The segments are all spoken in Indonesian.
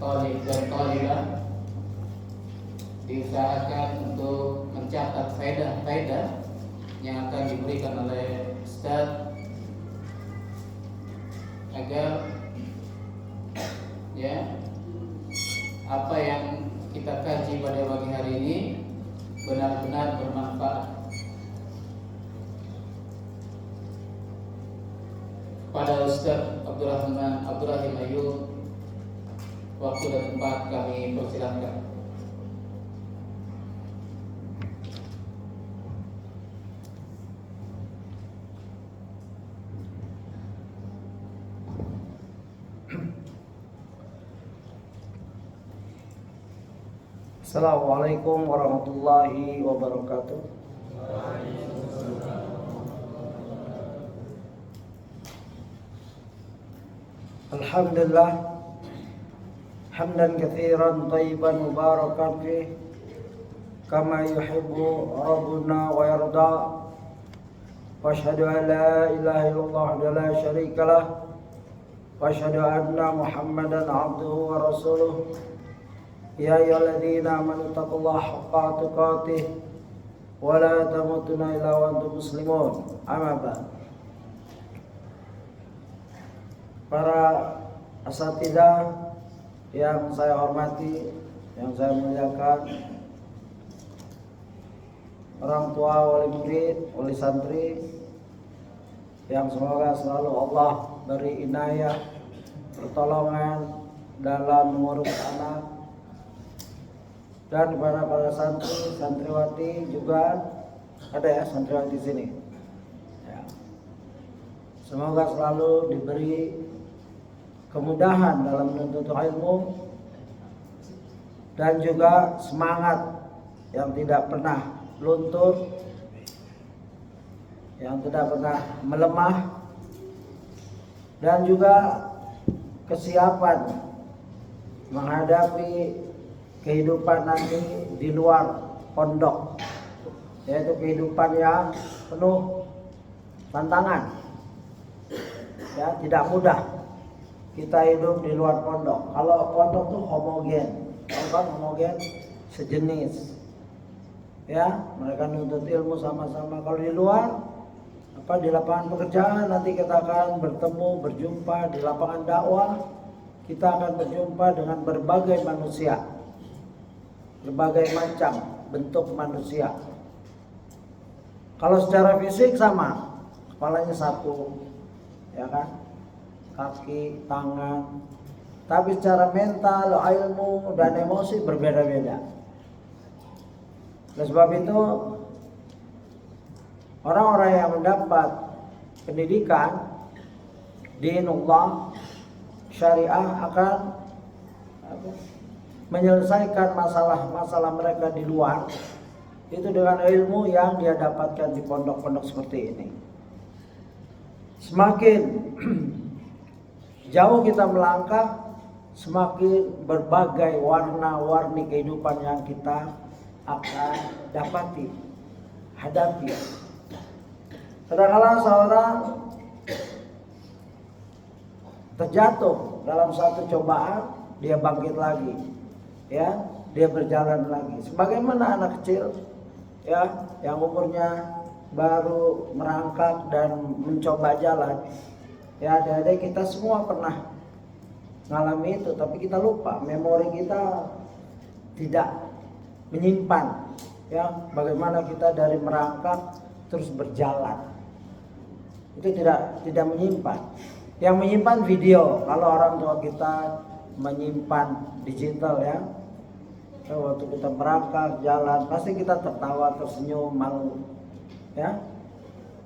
talib dan talibah diusahakan untuk mencatat faedah-faedah yang akan diberikan oleh Ustaz agar apa yang kita kaji pada pagi hari ini benar-benar bermanfaat. Pada Ustaz Abdurrahim Ayub, waktu dan tempat kami persilahkan. Assalamualaikum warahmatullahi wabarakatuh. Alhamdulillah hamdan katsiran thayyiban mubarakan fih kama yuhibbu rabbuna wa yarda. Wa asyhadu an la ilaha illallah wa la syarika lah wa asyhadu anna Muhammadan abduhu wa rasuluh. Ya ayyuhalladzina amanu taqullaha haqqa tuqatih wa la tamutunna illa wa antum muslimun. Amma ba'd. Para asatidzah yang saya hormati, yang saya muliakan, orang tua, wali murid, wali santri, yang semoga selalu Allah beri inayah, pertolongan dalam mengurus anak, dan para santri, santriwati juga ada ya santriwati sini. Ya. Semoga selalu diberi kemudahan dalam menuntut ilmu dan juga semangat yang tidak pernah luntur, yang tidak pernah melemah, dan juga kesiapan menghadapi kehidupan nanti di luar pondok, yaitu kehidupan yang penuh tantangan. Ya, tidak mudah kita hidup di luar pondok. Kalau pondok tuh homogen, kan homogen, sejenis. Ya, mereka nuntut ilmu sama-sama. Kalau di luar, di lapangan pekerjaan nanti kita akan bertemu, berjumpa di lapangan dakwah. Kita akan berjumpa dengan berbagai manusia, berbagai macam bentuk manusia. Kalau secara fisik sama, kepalanya satu, ya kan, kaki, tangan. Tapi secara mental, ilmu, dan emosi berbeda-beda. Oleh sebab itu, orang-orang yang mendapat pendidikan dinullah, syariah, akan menyelesaikan masalah-masalah mereka di luar itu dengan ilmu yang dia dapatkan di pondok-pondok seperti ini. Semakin jauh kita melangkah, semakin berbagai warna-warni kehidupan yang kita akan dapati, hadapi. Kadang-kadang seorang terjatuh dalam satu cobaan, dia bangkit lagi. Ya, dia berjalan lagi. Sebagaimana anak kecil, ya, yang umurnya baru merangkak dan mencoba jalan. Ya, adik-adik kita semua pernah mengalami itu, tapi kita lupa, memori kita tidak menyimpan. Ya, bagaimana kita dari merangkak terus berjalan. Itu tidak menyimpan. Yang menyimpan video. Kalau orang tua kita menyimpan digital, ya. Waktu kita merangkak jalan, pasti kita tertawa, tersenyum, malu, ya.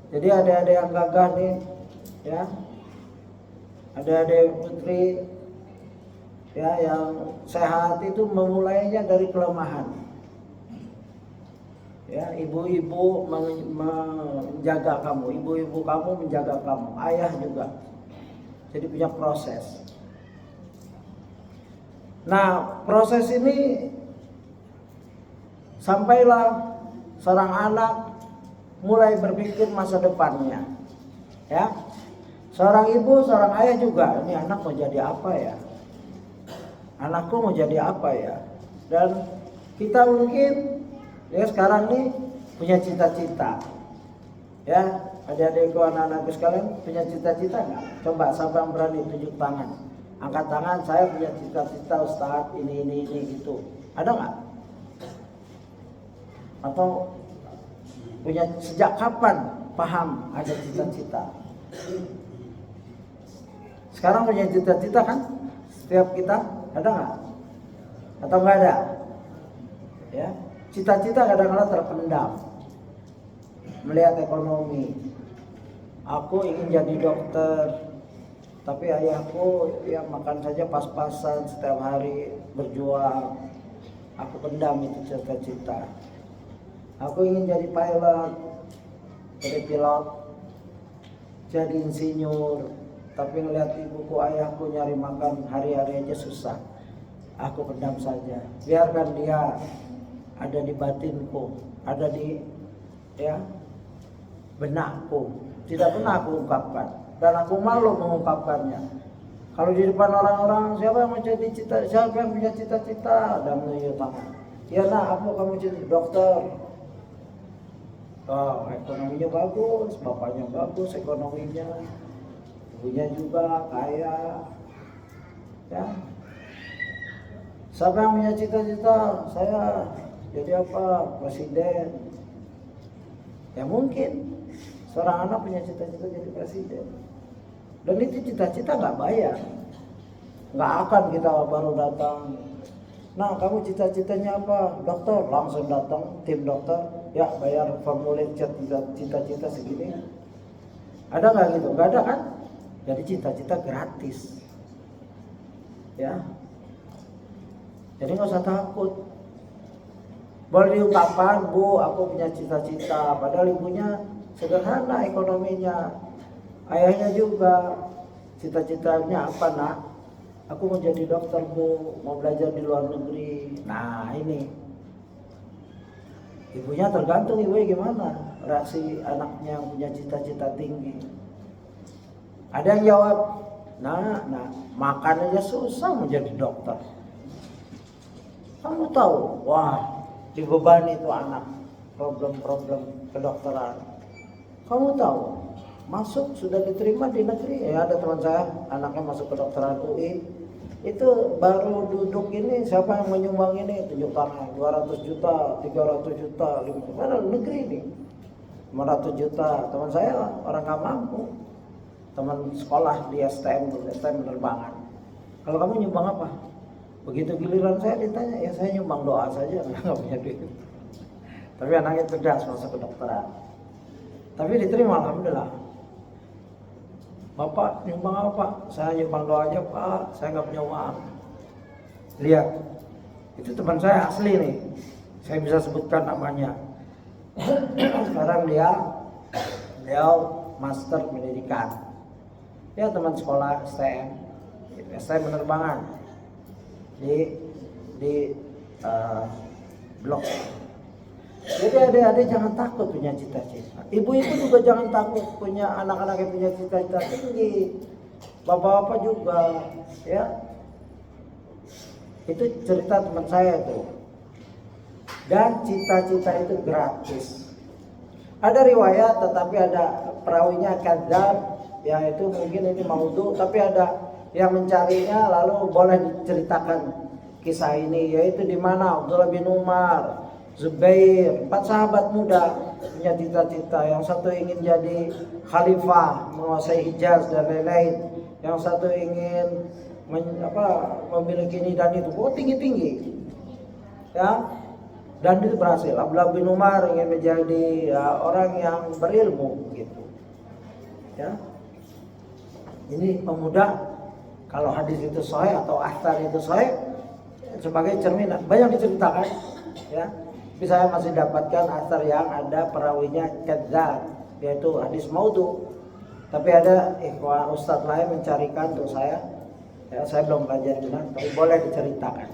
Jadi adik-adik yang gagah nih, ya, adik-adik putri, ya, yang sehat itu memulainya dari kelemahan. Ya, ibu-ibu menjaga kamu, ibu-ibu kamu menjaga kamu, ayah juga. Jadi punya proses. Nah, proses ini sampailah seorang anak mulai berpikir masa depannya. Ya. Seorang ibu, seorang ayah juga, ini anak mau jadi apa ya? anakku mau jadi apa ya. Dan kita mungkin ya sekarang nih punya cita-cita. Ya, adik-adikku, anak-anakku sekalian punya cita-cita nggak? Coba siapa yang berani tunjuk tangan. Angkat tangan, saya punya cita-cita Ustaz ini gitu. Ada nggak? Atau punya sejak kapan paham ada cita-cita? Sekarang punya cita-cita kan? Setiap kita ada nggak? Atau nggak ada? Ya, cita-cita kadang-kadang terpendam. Melihat ekonomi, aku ingin jadi dokter, tapi ayahku ya makan saja pas-pasan setiap hari berjuang. Aku pendam itu cita-cita. Aku ingin jadi pilot, jadi pilot, jadi insinyur, tapi ngeliat ibuku ayahku nyari makan hari-hari aja susah. Aku pendam saja. Biarkan dia ada di batinku, ada di ya benakku. Tidak pernah aku ungkapkan dan aku malu mengungkapkannya. Kalau di depan orang-orang, siapa yang menjadi cita, siapa yang punya cita-cita, dan menunjuk tangan. Ya nak, apa kamu jadi dokter? Oh, ekonominya bagus, bapaknya bagus ekonominya, ibunya juga kaya. Ya. Siapa yang punya cita-cita? Saya jadi apa? Presiden. Ya mungkin seorang anak punya cita-cita jadi presiden. Dan itu cita-cita nggak bayar. Nggak akan kita baru datang. Nah, kamu cita-citanya apa? Dokter. Langsung datang tim dokter. Ya, bayar formulir cita-cita segini. Ada nggak gitu? Nggak ada kan? Jadi cita-cita gratis. Ya. Jadi nggak usah takut. Boleh diungkapkan, Bu, aku punya cita-cita. Padahal ibunya sederhana ekonominya. Ayahnya juga cita-citanya apa nak? Aku mau jadi dokter, Bu, mau belajar di luar negeri. Nah ini ibunya tergantung ibunya gimana reaksi anaknya yang punya cita-cita tinggi. Ada yang jawab, nah makan aja susah mau jadi dokter. Kamu tahu, wah dibebani itu anak problem-problem kedokteran. Kamu tahu, masuk sudah diterima di negeri. Ya ada teman saya, anaknya masuk kedokteran UI. Itu baru duduk ini, siapa yang menyumbang ini? Tunjuk tangan, 200 juta, 300 juta, 500 mana negeri ini? 500 juta. Teman saya orang nggak mampu. Teman sekolah di STM penerbangan. Kalau kamu nyumbang apa? Begitu giliran saya ditanya, ya saya nyumbang doa saja, nggak punya duit. Tapi anaknya cerdas masuk kedokteran. Tapi diterima alhamdulillah. Bapak nyumbang apa? Saya nyumbang doa aja Pak, saya nggak punya uang. Lihat, itu teman saya asli nih. Saya bisa sebutkan namanya. Sekarang beliau master pendidikan. Ya teman sekolah STM penerbangan di blok. Jadi adik-adik jangan takut punya cita-cita. Ibu-ibu juga jangan takut punya anak-anak yang punya cita-cita tinggi. Bapak-bapak juga, ya. Itu cerita teman saya itu. Dan cita-cita itu gratis. Ada riwayat, tetapi ada perawinya kadzab, ya itu mungkin ini maudhu, tapi ada yang mencarinya lalu boleh diceritakan kisah ini, yaitu di mana Abdullah bin Umar, Zubair, 4 sahabat muda punya cita-cita. Yang satu ingin jadi khalifah, menguasai Hijaz dan lain-lain. Yang satu ingin memiliki ini dan itu, tinggi-tinggi. Ya, dan itu berhasil. Abdullah bin Umar ingin menjadi orang yang berilmu, gitu. Ya, ini pemuda. Kalau hadis itu sahih atau athar itu sahih, sebagai cerminan banyak diceritakan, ya. Tapi saya masih dapatkan asar yang ada perawinya kadzab, yaitu hadis maudhu. Tapi ada ikhwan ustadz lain mencarikan untuk saya. Ya, saya belum belajar benar, tapi boleh diceritakan.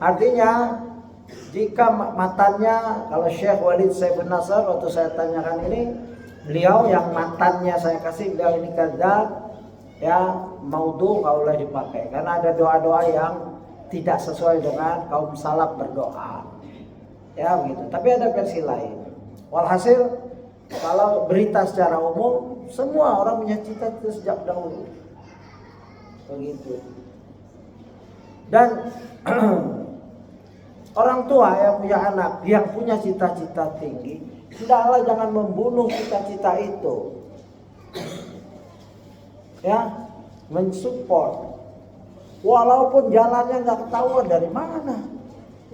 Artinya jika matannya, kalau Syekh Walid Saifun Nasr waktu saya tanyakan ini, beliau yang matannya saya kasih, beliau ini kadzab, ya maudhu nggak boleh dipakai. Karena ada doa-doa yang tidak sesuai dengan kaum salaf berdoa. Ya begitu. Tapi ada versi lain. Walhasil kalau berita secara umum, semua orang punya cita-cita sejak dahulu. Begitu. Dan orang tua yang punya anak yang punya cita-cita tinggi, hendaklah jangan membunuh cita-cita itu. Ya, mensupport. Walaupun jalannya nggak ketahuan dari mana.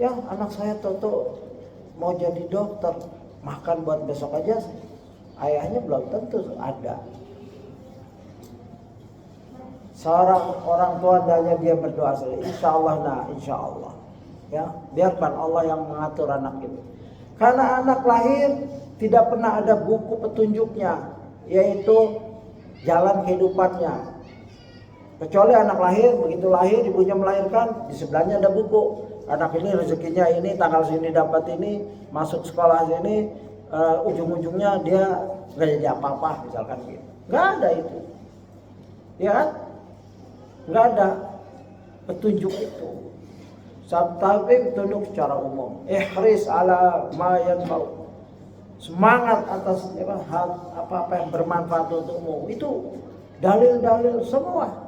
Ya, anak saya Toto mau jadi dokter, makan buat besok aja. Ayahnya belum tentu ada. Seorang orang tua hendaknya dia berdoa saja. Insya Allah, insya Allah. Ya, biarkan Allah yang mengatur anak itu. Karena anak lahir tidak pernah ada buku petunjuknya, yaitu jalan kehidupannya. Kecuali anak lahir, begitu lahir ibunya melahirkan, di sebelahnya ada buku. Anak ini rezekinya ini, tanggal sini dapat ini, masuk sekolah sini, ujung-ujungnya dia nggak jadi apa-apa, misalkan gitu. Nggak ada itu, ya kan? Nggak ada petunjuk itu. Tapi petunjuk secara umum. Ihris ala ma yanfa'u. Semangat atas apa yang bermanfaat untukmu. Itu dalil-dalil semua.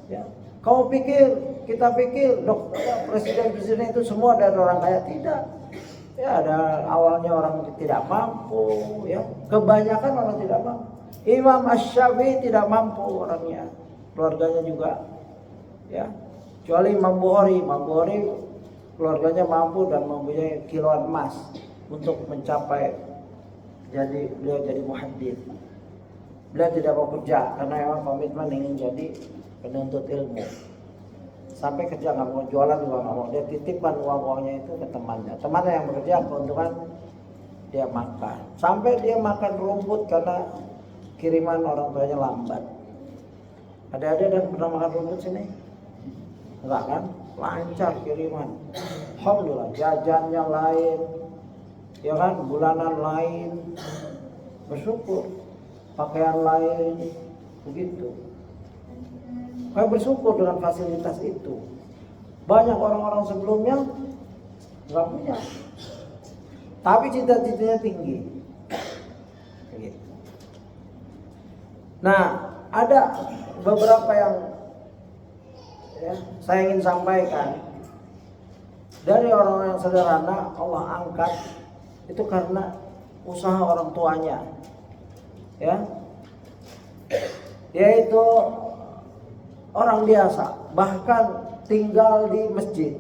Ya. Kau pikir, kita pikir presiden itu semua dari orang kaya? Tidak. Ya, ada awalnya orang tidak mampu, ya. Kebanyakan orang tidak mampu. Imam Asy-Syafi'i tidak mampu orangnya, keluarganya juga, ya. Kecuali Imam Bukhari keluarganya mampu dan mempunyai kiloan emas untuk mencapai beliau jadi muhaddits. Beliau tidak mau kerja karena memang komitmen ingin jadi penuntut ilmu. Sampai kerja nggak mau, jualan juga nggak mau. Dia titipkan uangnya itu ke temannya. Temannya yang bekerja, keuntungan dia makan. Sampai dia makan rumput karena kiriman orang tuanya lambat. Ada yang pernah makan rumput sini? Enggak kan? Lancar kiriman. Alhamdulillah, jajannya lain, ya kan? Bulanan lain, bersyukur. Pakaian lain, begitu. Kayak bersyukur dengan fasilitas itu. Banyak orang-orang sebelumnya nggak punya, tapi cita-citanya tinggi. Begitu. Nah, ada beberapa yang saya ingin sampaikan. Dari orang yang sederhana Allah angkat itu karena usaha orang tuanya, ya, yaitu orang biasa, bahkan tinggal di masjid,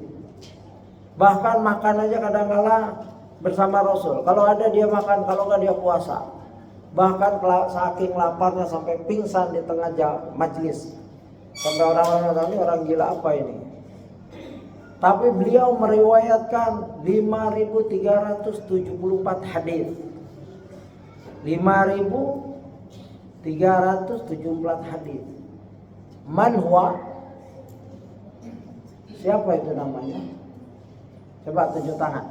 bahkan makan aja kadang-kala bersama Rasul. Kalau ada dia makan, kalau nggak dia puasa. Bahkan saking laparnya sampai pingsan di tengah majlis. Sampai orang-orang ini orang gila apa ini? Tapi beliau meriwayatkan 5.374 hadis. 5.374 hadis. Man huwa? Siapa itu namanya? Coba tunjuk tangan.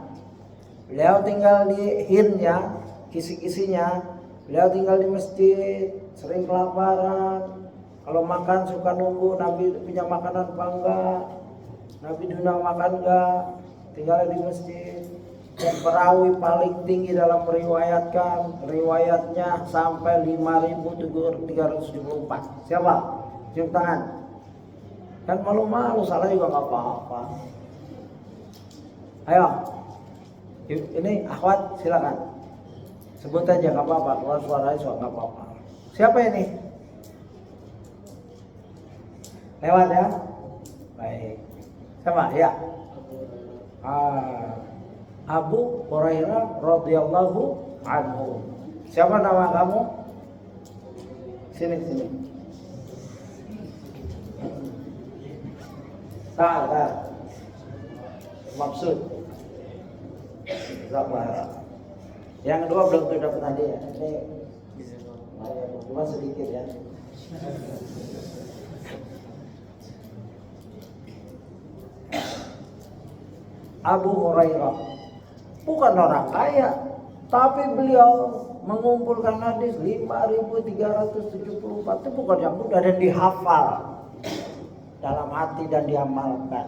Beliau tinggal di Hind ya, kisi-kisinya. Beliau tinggal di masjid, sering kelaparan. Kalau makan suka nunggu Nabi punya makanan apa enggak, Nabi diundang makan enggak, tinggal di masjid. Dan perawi paling tinggi dalam meriwayatkan, riwayatnya sampai 5.374. Siapa? Cium tangan. Kan malu-malu, salah juga nggak apa-apa. Ayo, ini akhwat silakan. Sebut aja nggak apa-apa, keluar suaranya juga nggak apa-apa. Siapa ini? Lewat ya? Baik. Siapa? Ya. Abu Hurairah radhiyallahu anhu. Siapa nama kamu? Sini. Tak. Maksud. Zabar. Yang kedua belum dapat tadi ya. Ini cuma sedikit ya. Abu Hurairah bukan orang kaya, tapi beliau mengumpulkan hadis 5.374. Itu bukan yang mudah dan dihafal dalam hati dan diamalkan.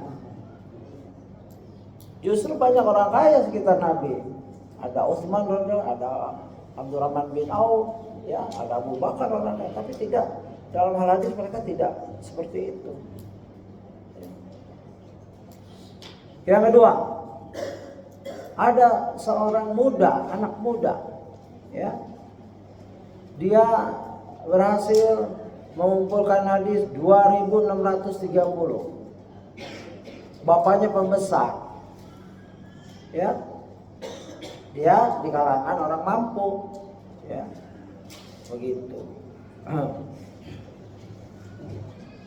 Justru banyak orang kaya sekitar Nabi. Ada Utsman radhiyallahu, ada Abdurrahman bin Auf, ya, ada Abu Bakar orang kaya, tapi tidak, dalam hal hadis mereka tidak seperti itu. Yang kedua, ada seorang muda, anak muda, ya, dia berhasil mengumpulkan hadis 2630. Bapaknya pembesar, ya, dia di kalangan orang mampu, ya, begitu.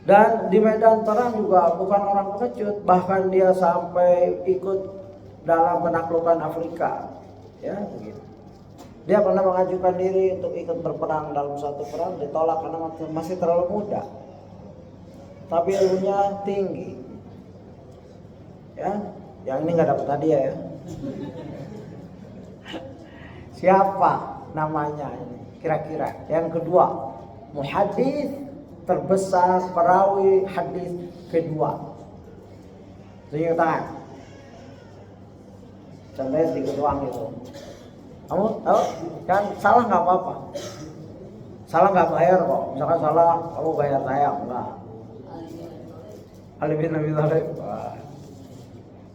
Dan di medan perang juga bukan orang pengecut, bahkan dia sampai ikut dalam penaklukan Afrika, ya, begitu. Dia pernah mengajukan diri untuk ikut berperang dalam suatu perang, ditolak karena masih terlalu muda. Tapi ilmunya tinggi. Ya, yang ini nggak dapat hadiah ya. Siapa namanya ini? Kira-kira. Yang kedua, muhaddits terbesar, perawi hadis kedua. Tunjuk tangan. Contohnya sedikit doang itu. Kamu tahu? Kan salah nggak apa-apa. Salah nggak bayar kok. Misalkan salah, kamu bayar saya enggak. Ali bin Abi Thalib.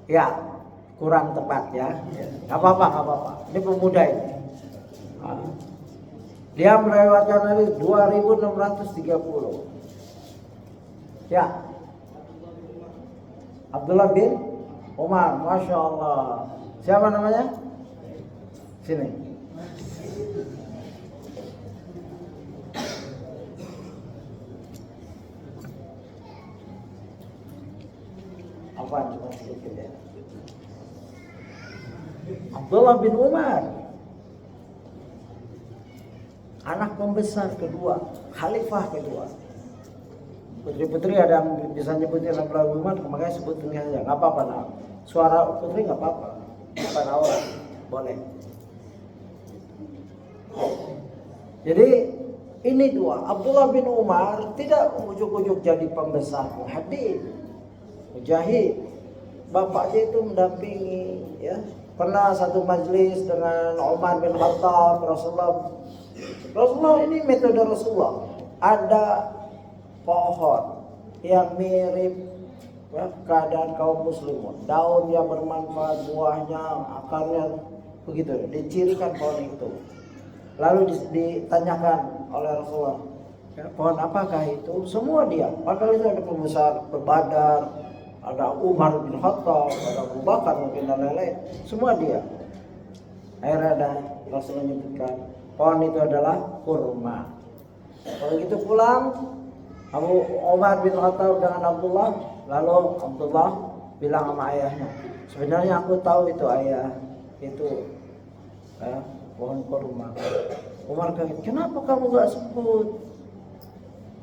Ya, kurang tepat ya. Nggak apa-apa, nggak apa-apa. Ini pemuda ini. Dia melewatkan hadis 2630. Ya. Abdullah bin Umar, Masya Allah. Siapa namanya? Sini. Apaan cuma sedikit ya. Abdullah bin Umar, anak pembesar kedua, khalifah kedua. Putri-putri ada yang bisa nyebutnya Abdullah bin Umar, makanya sebutin aja, nggak apa-apa. Nah. Suara putri nggak apa-apa, bukan aura, boleh. Jadi ini dua, Abdullah bin Umar tidak ujuk-ujuk jadi pembesar hadis, mujahid. Bapaknya itu mendampingi, ya. Pernah satu majelis dengan Umar bin Khattab, Rasulullah ini metode Rasulullah. Ada pohon yang mirip, ya, keadaan kaum muslimin, daunnya bermanfaat, buahnya, akarnya begitu, dicirikan pohon itu. Lalu ditanyakan oleh Rasulullah, ya, pohon apakah itu? Semua dia. Padahal itu ada pembesar berbadar, ada Umar bin Khattab, ada Abu Bakar mungkin dan lain-lain. Semua dia. Akhirnya ada Rasulullah menyebutkan pohon itu adalah kurma. Kalau gitu pulang, Abu Umar bin Khattab dengan Abdullah, lalu Abdullah bilang sama ayahnya, sebenarnya aku tahu itu ayah, itu pohon kurma. Umar kaget, kenapa kamu gak sebut?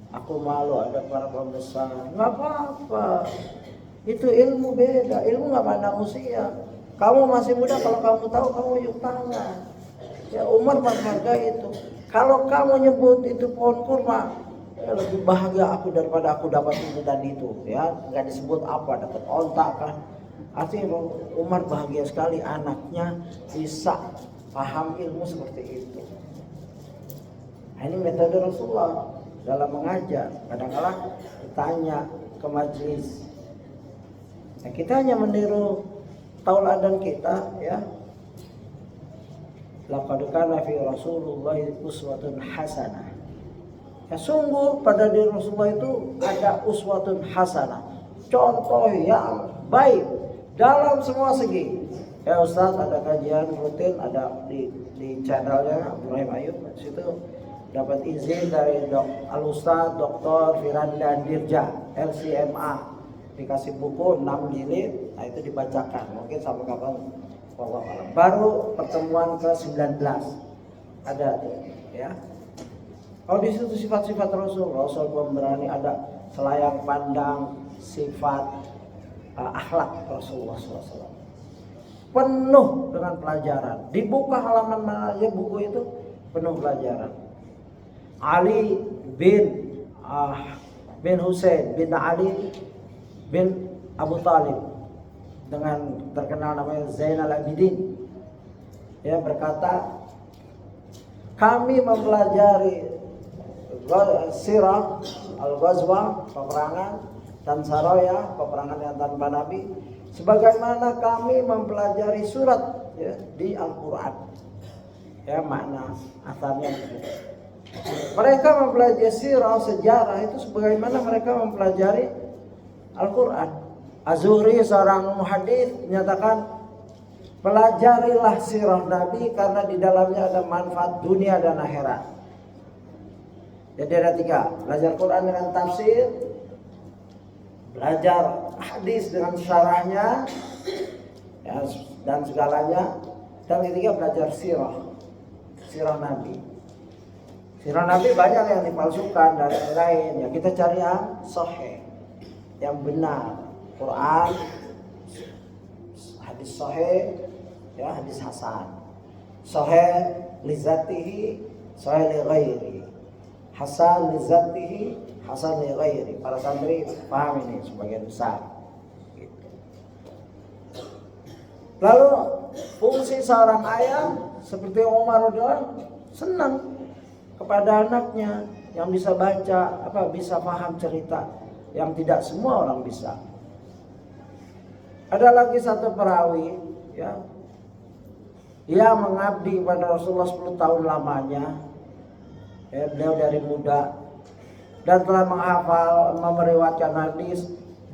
Aku malu ada para pembesar. Nggak apa-apa, itu ilmu beda, ilmu nggak pandang usia. Kamu masih muda, kalau kamu tahu kamu yuk tangan. Ya Umar menghargai itu. Kalau kamu nyebut itu pohon kurma, ya lebih bahagia aku daripada aku dapat ini dan itu. Ya nggak disebut apa, dapat ontak kan. Artinya Umar bahagia sekali anaknya bisa paham ilmu seperti itu. Nah, ini metode Rasulullah dalam mengajar. Kadang-kadang ditanya ke majelis. Nah, kita hanya meniru tauladan kita, ya. Laqad kana fi Rasulullah uswatun hasanah. Ya sungguh pada diri Rasulullah itu ada uswatun hasanah, contoh yang baik dalam semua segi. Ya Ustaz, ada kajian rutin, ada di channelnya Ibrahim Ayub. Situ dapat izin dari Al-Ustaz Dr. Firanda Dirja LCMA, dikasih buku 6 jilid. Nah itu dibacakan, mungkin sampai kapan wallahu a'lam. Baru pertemuan ke-19 ada tuh, ya. Kalau di situ sifat-sifat Rasul pemberani, ada selayang pandang, sifat akhlak Rasulullah SAW. Penuh dengan pelajaran. Dibuka halaman mana aja buku itu penuh pelajaran. Ali bin Husain bin Ali bin Abu Talib. dengan terkenal namanya Zainal Abidin, ya, berkata, kami mempelajari sirah al-ghazwa, peperangan, dan saraya, peperangan yang tanpa nabi, sebagaimana kami mempelajari surat, ya, di Al-Quran. Ya, makna asalnya. Mereka mempelajari sirah, sejarah itu sebagaimana mereka mempelajari Al-Quran. Az-Zuhri, seorang muhadits, menyatakan, pelajarilah sirah Nabi karena di dalamnya ada manfaat dunia dan akhirat. Jadi ada 3, belajar Quran dengan tafsir, belajar hadis dengan syarahnya, ya, dan segalanya, dan ketiga belajar sirah Nabi. Sirah Nabi banyak yang dipalsukan dari yang lain, ya kita cari yang sahih, yang benar. Quran, hadis sahih, ya, hadis hasan. Sahih li zatihi, sahih li ghairi. Hasan li zatihi, hasan li ghairi. Para santri paham ini sebagian besar. Gitu. Lalu fungsi seorang ayah seperti Umar radhiyallahu senang kepada anaknya yang bisa baca, bisa paham cerita yang tidak semua orang bisa. Ada lagi satu perawi, ya, ia mengabdi kepada Rasulullah 10 tahun lamanya. Ya, beliau dari muda dan telah menghafal, meriwayatkan hadis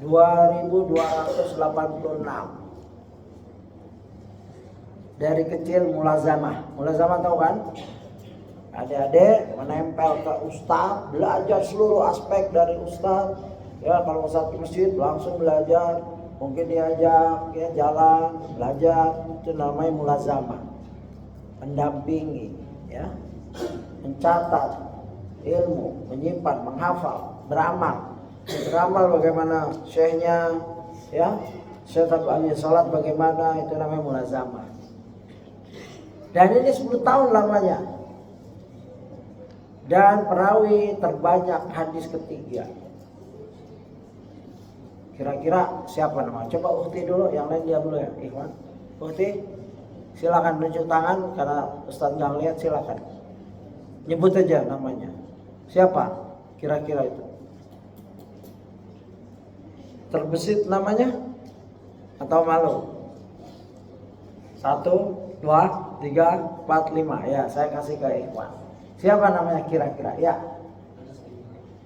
2286. Dari kecil mulazamah. Mulazamah tahu kan? Adik-adik menempel ke ustaz, belajar seluruh aspek dari ustaz. Ya, kalau ustaz ke masjid langsung belajar, mungkin diajak, ya, jalan, belajar, itu namanya mulazamah. Mendampingi, ya, mencatat ilmu, menyimpan, menghafal, beramal. Beramal bagaimana syekhnya, ya, syekh ahli salat bagaimana, itu namanya mulazamah. Dan ini 10 tahun lamanya. Dan perawi terbanyak hadis ketiga. Kira-kira siapa namanya? Coba Uhti dulu, yang lain dia dulu ya, Ikhwan. Uhti, silakan tunjuk tangan karena Ustaz nggak lihat, silakan. Nyebut aja namanya. Siapa kira-kira itu? Terbesit namanya? Atau malu? 1, 2, 3, 4, 5. Ya, saya kasih ke Ikhwan. Siapa namanya kira-kira? Ya,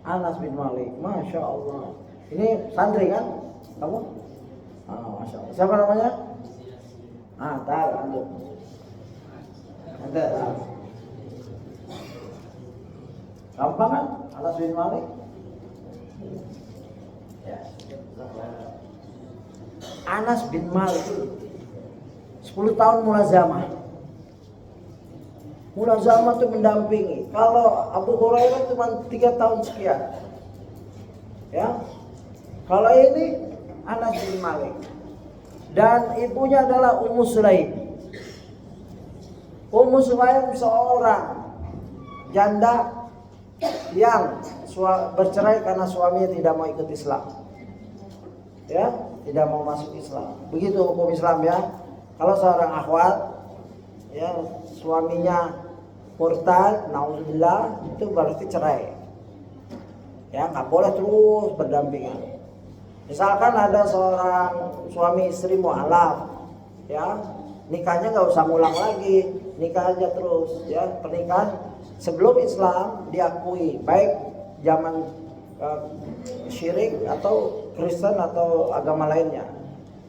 Anas bin Malik. Masya Allah. Ini santri kan? Kamu? Oh, Masya Allah. Siapa namanya? Tahu antum. Anda tahu. Gampang kan? Anas bin Malik. Ya. Anas bin Malik 10 tahun mulazamah. Mulazamah itu mendampingi. Kalau Abu Hurairah cuma 3 tahun sekian. Ya. Kalau ini Anas bin Malik. Dan ibunya adalah Ummu Sulaim. Ummu Sulaim seorang janda yang bercerai karena suaminya tidak mau ikut Islam. Ya, tidak mau masuk Islam. Begitu hukum Islam, ya. Kalau seorang akhwat, ya, suaminya murtad, naudzubillah, itu berarti cerai. Ya, nggak boleh terus berdampingan. Misalkan ada seorang suami istri mualaf, ya, nikahnya nggak usah ngulang lagi, nikah aja terus, ya. Pernikahan sebelum Islam diakui, baik zaman syirik atau Kristen atau agama lainnya.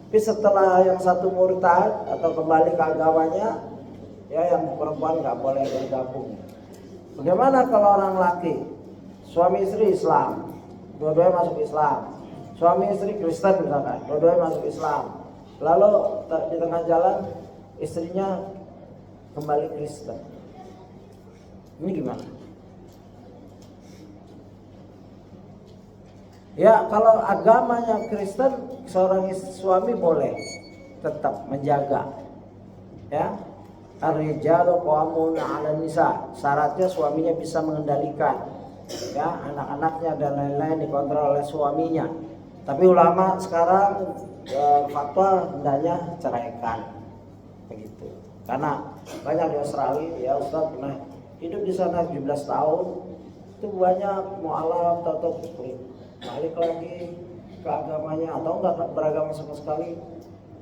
Tapi setelah yang satu murtad atau kembali ke agamanya, ya, yang perempuan nggak boleh bergabung. Bagaimana kalau orang laki, suami istri Islam, dua-duanya masuk Islam, suami istri Kristen misalkan, dua-duanya masuk Islam, lalu di tengah jalan istrinya kembali Kristen, ini gimana? Ya, kalau agamanya Kristen, seorang suami boleh tetap menjaga, ya. Ar-rijalu qawwamuna 'alan nisa. Syaratnya suaminya bisa mengendalikan, ya, anak-anaknya dan lain-lain dikontrol oleh suaminya. Tapi ulama sekarang fatwa hendaknya ceraikan begitu. Karena banyak di Australia, ya Ustaz pernah hidup di sana 17 tahun, itu banyak mualaf atau balik lagi ke agamanya atau enggak beragama sama sekali,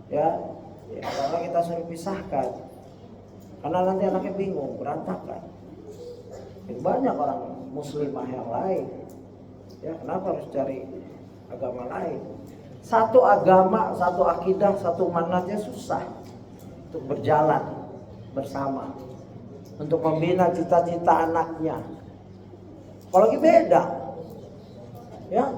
ya karena kita suruh pisahkan, karena nanti anaknya bingung, berantakan. Banyak orang muslimah yang lain, ya kenapa harus cari agama lain? Satu agama, satu akidah, satu manhajnya susah untuk berjalan bersama, untuk membina cita-cita anaknya. Apalagi beda, ya.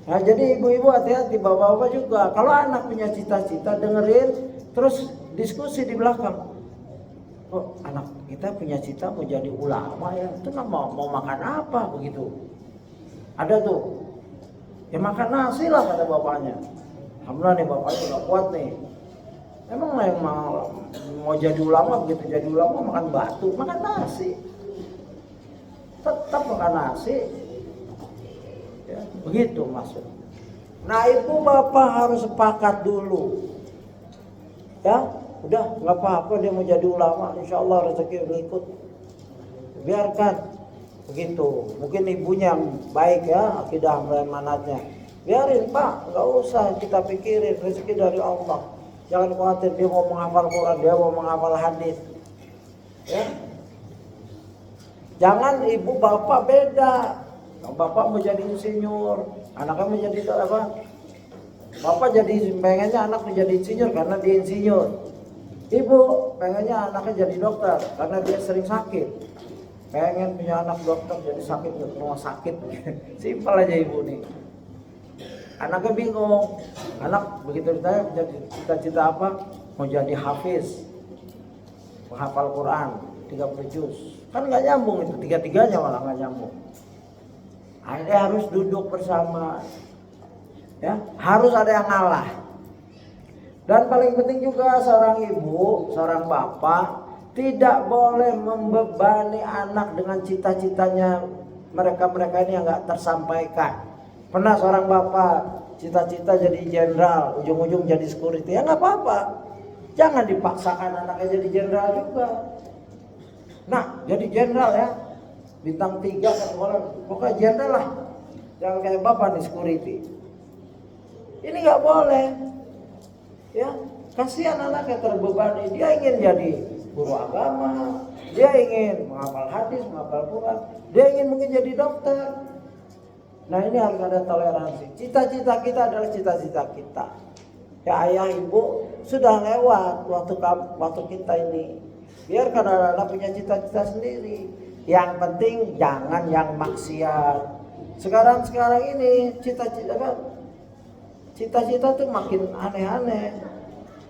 Nah, jadi ibu-ibu hati-hati, bapak-bapak juga. Kalau anak punya cita-cita, dengerin, terus diskusi di belakang. Oh, anak kita punya cita mau jadi ulama ya, itu mau makan apa begitu? Ada tuh, ya makan nasi lah kata bapaknya. Alhamdulillah nih bapaknya udah kuat nih. Emang yang mau jadi ulama begitu, jadi ulama makan batu, makan nasi, tetap makan nasi, ya, begitu maksud. Nah ibu bapak harus sepakat dulu, ya. Udah nggak apa-apa dia mau jadi ulama, insya Allah rezeki berikut, biarkan begitu. Mungkin ibunya yang baik ya, akidah dan manhajnya, biarin pak, nggak usah kita pikirin, rezeki dari Allah. Jangan khawatir dia mau menghafal Quran, dia mau menghafal hadis, ya. Jangan ibu bapak beda. Bapak mau jadi insinyur, anaknya mau jadi apa? Bapak jadi pengennya anak menjadi insinyur karena dia insinyur. Ibu pengennya anaknya jadi dokter karena dia sering sakit. Pengen punya anak dokter jadi sakit ke rumah sakit. Simpel aja ibu nih. Anaknya bingung. Anak begitu ditanya jadi cita-cita apa? Mau jadi hafiz, menghafal Quran 30 juz. Kan nggak nyambung itu, tiga-tiganya malah nggak nyambung. Akhirnya harus duduk bersama. Ya, harus ada yang ngalah. Dan paling penting juga seorang ibu, seorang bapak tidak boleh membebani anak dengan cita-citanya mereka-mereka ini yang nggak tersampaikan. Pernah seorang bapak cita-cita jadi jenderal, ujung-ujung jadi security, ya nggak apa-apa. Jangan dipaksakan anaknya jadi jenderal juga. Nah, jadi jenderal ya, bintang 3 kan orang, pokoknya jenderal lah. Jangan kayak bapak nih security. Ini nggak boleh. Ya, kasihan anaknya terbebani. Dia ingin jadi guru agama, dia ingin menghafal hadis, menghafal Quran, dia ingin mungkin jadi dokter. Nah ini harus ada toleransi. Cita-cita kita adalah cita-cita kita. Ya ayah ibu sudah lewat waktu kita ini. Biarkan anak-anak punya cita-cita sendiri. Yang penting jangan yang maksiat. Sekarang ini cita-cita tuh makin aneh-aneh.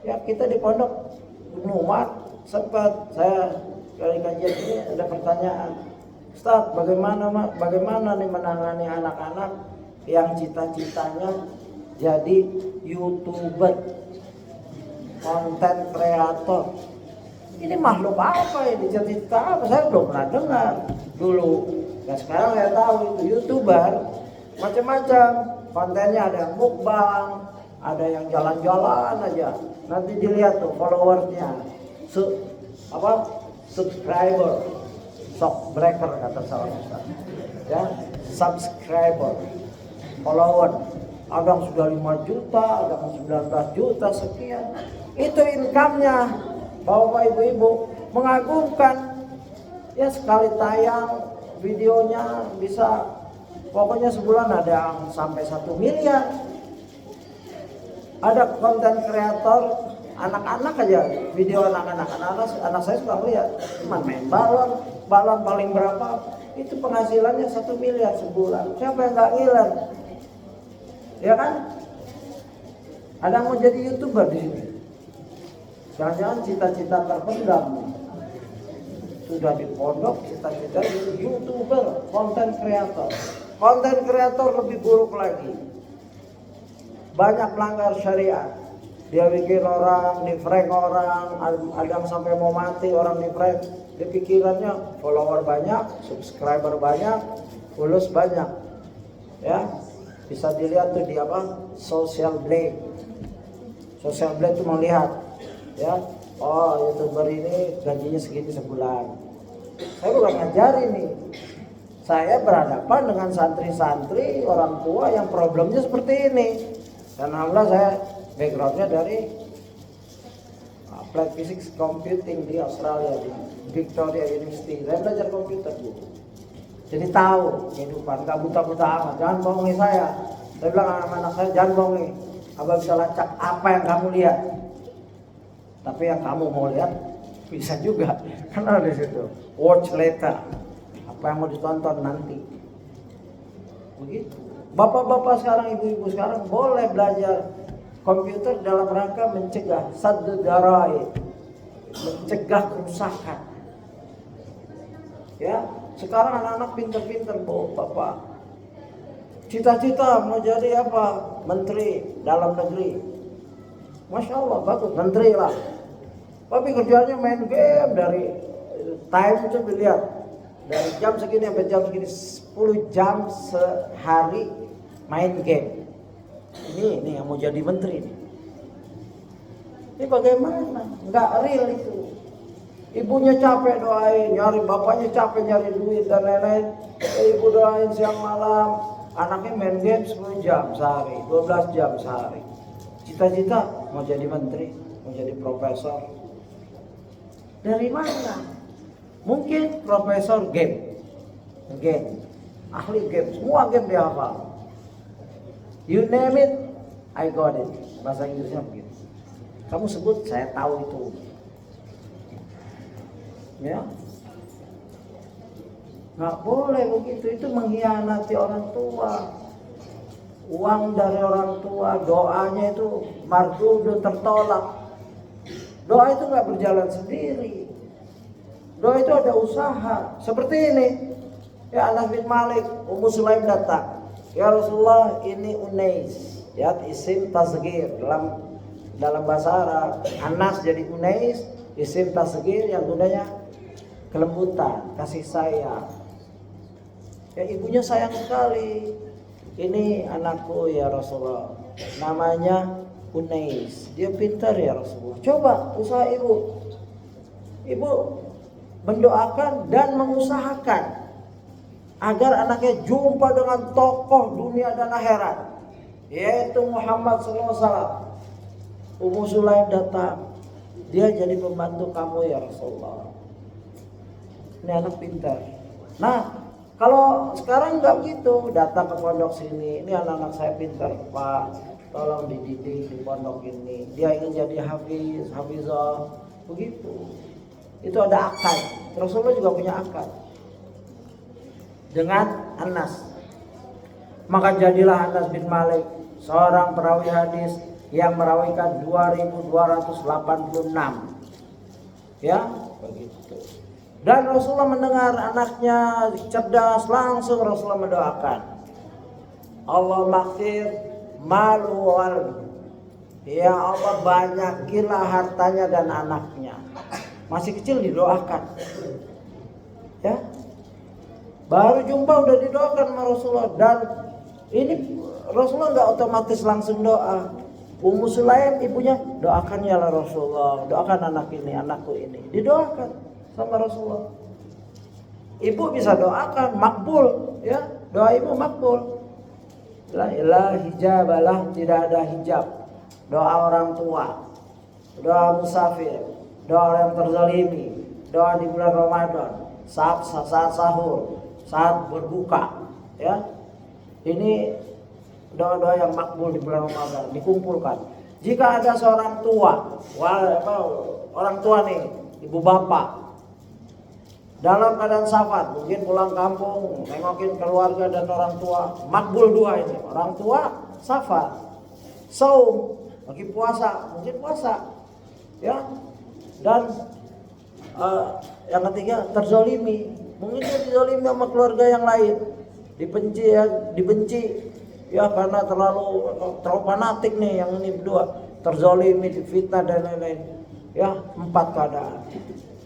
Ya kita di pondok Numat sempat saya kali kajian ini ada pertanyaan, Ustaz bagaimana nih menangani anak-anak yang cita-citanya jadi YouTuber, konten kreator. Ini makhluk apa ini, cita-cita apa? Saya belum pernah dengar dulu. Dan sekarang saya tahu itu YouTuber macam-macam. Kontennya ada yang mukbang, ada yang jalan-jalan aja. Nanti dilihat tuh followersnya, subscriber, shockbreaker kata salah Ustaz. Ya, subscriber, follower. Ada yang sudah 5 juta, ada yang 19 juta sekian. Itu income-nya. Bapak ibu-ibu mengagumkan. Ya sekali tayang videonya bisa, pokoknya sebulan ada yang sampai 1 miliar. Ada konten kreator anak-anak aja, video anak-anak saya suka lihat, main balon paling berapa, itu penghasilannya 1 miliar sebulan. Siapa yang nggak ngiler? Ya kan? Ada yang mau jadi YouTuber di sini. Jangan-jangan cita-cita terpendam. Sudah di pondok cita-cita jadi YouTuber, konten kreator. Konten kreator lebih buruk lagi. Banyak melanggar syariat. Dia bikin orang, di-prank orang, ada yang sampai mau mati orang di-prank. Dia pikirannya follower banyak, subscriber banyak, followers banyak. Ya. bisa dilihat tuh di apa, social blade. Social blade itu melihat, ya, oh YouTuber ini gajinya segini sebulan. Saya bukan ngajarin nih, saya berhadapan dengan santri-santri orang tua yang problemnya seperti ini. Dan alhamdulillah saya backgroundnya dari Applied Physics Computing di Australia, di Victoria University. Saya belajar komputer dulu, jadi tahu kehidupan, gak buta-buta amat. Jangan bohongi saya bilang sama anak saya, jangan bohongi, abang bisa lacak apa yang kamu lihat, tapi yang kamu mau lihat bisa juga. Karena di situ watch later, apa yang mau ditonton nanti. Begitu. Bapak-bapak sekarang, ibu-ibu sekarang boleh belajar komputer dalam rangka mencegah saddu darai, mencegah kerusakan. Ya, sekarang anak-anak pinter-pinter, bapak. Cita-cita mau jadi apa? Menteri dalam negeri. Masya Allah, bagus, menteri lah. Tapi kerjanya main game dari time itu dilihat. Dari jam segini sampai jam segini, 10 jam sehari main game. Ini yang mau jadi menteri nih. Ini bagaimana? Nggak real itu. Ibunya capek doain, nyari, bapaknya capek nyari duit dan lain-lain. Ibu doain siang malam, anaknya main game 10 jam sehari, 12 jam sehari. Cita-cita mau jadi menteri, mau jadi profesor. Dari mana? Mungkin profesor game, ahli game, semua game dia hafal. You name it, I got it. Bahasa Inggrisnya begitu. Kamu sebut, saya tahu itu. Ya, nggak boleh begitu. Itu mengkhianati orang tua. Uang dari orang tua, doanya itu mardudun, tertolak. Doa itu nggak berjalan sendiri. Doa itu ada usaha. Seperti ini. Ya, Anas bin Malik, Ummu Sulaim datang. Ya Rasulullah, ini Unais. Ya, isim tasghir dalam bahasa Arab. Anas jadi Unais, isim tasghir yang gunanya kelembutan, kasih sayang. Ya, ibunya sayang sekali. Ini anakku ya Rasulullah, namanya Unais. Dia pintar ya Rasulullah. Coba usaha ibu. Ibu mendoakan dan mengusahakan agar anaknya jumpa dengan tokoh dunia dan akhirat, yaitu Muhammad SAW. Ummu Sulaim datang, dia jadi pembantu kamu ya Rasulullah. Ini anak pintar. Nah, kalau sekarang nggak begitu, datang ke pondok sini, ini anak-anak saya pintar Pak, tolong dididik di pondok ini. Dia ingin jadi hafizah, begitu. Itu ada akad. Rasulullah juga punya akad dengan Anas. Maka jadilah Anas bin Malik seorang perawi hadis yang merawikan 2286. Ya, begitu. Dan Rasulullah mendengar anaknya cerdas, langsung Rasulullah mendoakan, Allah maghfir malu wal. Ya Allah, banyakilah hartanya dan anaknya. Masih kecil didoakan. Ya. Baru jumpa udah didoakan sama Rasulullah. Dan ini Rasulullah nggak otomatis langsung doa. Ummu Sulaim ibunya, doakan ya Rasulullah, doakan anak ini, anakku ini. Didoakan sama Rasulullah. Ibu bisa doakan, makbul, ya. Doa ibu makbul. La ilaha hijabalah, tidak ada hijab. Doa orang tua, doa musafir, doa orang terzalimi, doa di bulan Ramadan, saat sahur, saat berbuka, ya. Ini doa-doa yang makbul di bulan Ramadan dikumpulkan. Jika ada seorang tua, orang tua nih, ibu bapak, dalam keadaan safar, mungkin pulang kampung, nengokin keluarga dan orang tua, makbul dua ini. Orang tua safar, saum, lagi puasa, mungkin puasa, ya. Dan yang ketiga terzolimi, mungkin dia dizolimi sama keluarga yang lain, dibenci ya karena terlalu fanatik nih yang ini berdua, terzolimi, difitnah dan lain-lain. Ya, 4 keadaan.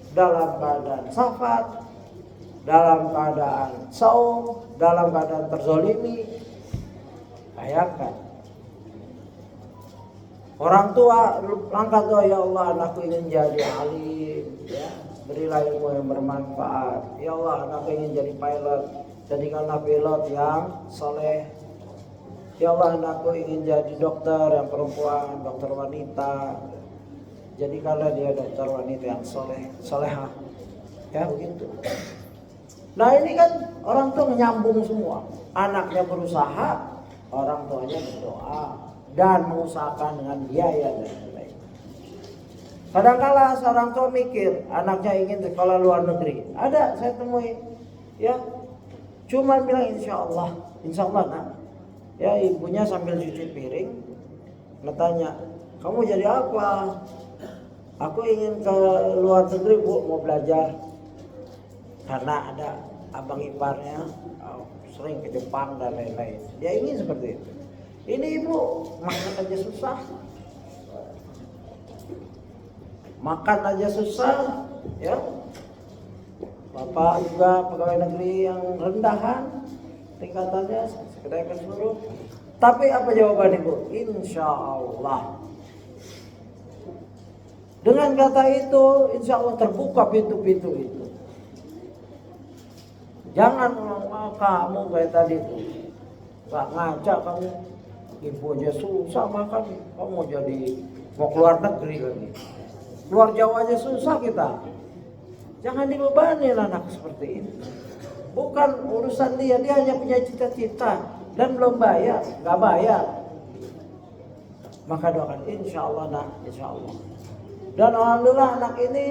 Dalam keadaan safar, dalam keadaan saum, dalam keadaan terzolimi, Bayangkan. Orang tua angkat doa, ya Allah anakku ingin jadi alim, ya. Berilah ilmu yang bermanfaat. Ya Allah anakku ingin jadi pilot, jadikanlah pilot yang soleh. Ya Allah anakku ingin jadi dokter yang perempuan, dokter wanita, jadikanlah dia dokter wanita yang solehah. Ya begitu. Nah ini kan orang tua menyambung semua. Anaknya berusaha, orang tuanya berdoa dan mengusahakan dengan biaya dan lain-lain. Kadangkala seorang tua mikir anaknya ingin sekolah luar negeri. Ada saya temui, ya, cuma bilang insya Allah nak. Ya ibunya sambil cuci piring, tanya, kamu jadi apa? Aku ingin ke luar negeri bu, mau belajar. Karena ada abang iparnya sering ke Jepang dan lain-lain. Dia ingin seperti itu. Ini ibu makan aja susah. Makan aja susah, ya. Bapak juga pegawai negeri yang rendahan tingkatannya, sekedar seluruh. Tapi apa jawaban ibu? Insya Allah. Dengan kata itu, insya Allah terbuka pintu-pintu itu. Jangan kamu kayak tadi itu, gak ngajak kamu. Ibu aja susah makan, kamu jadi mau keluar negeri lagi. Luar Jawa aja susah kita. Jangan dibebani anak seperti ini. Bukan urusan dia hanya punya cita-cita dan belum bayar, nggak bayar. Maka doakan insya Allah nak, insya Allah. Dan alhamdulillah anak ini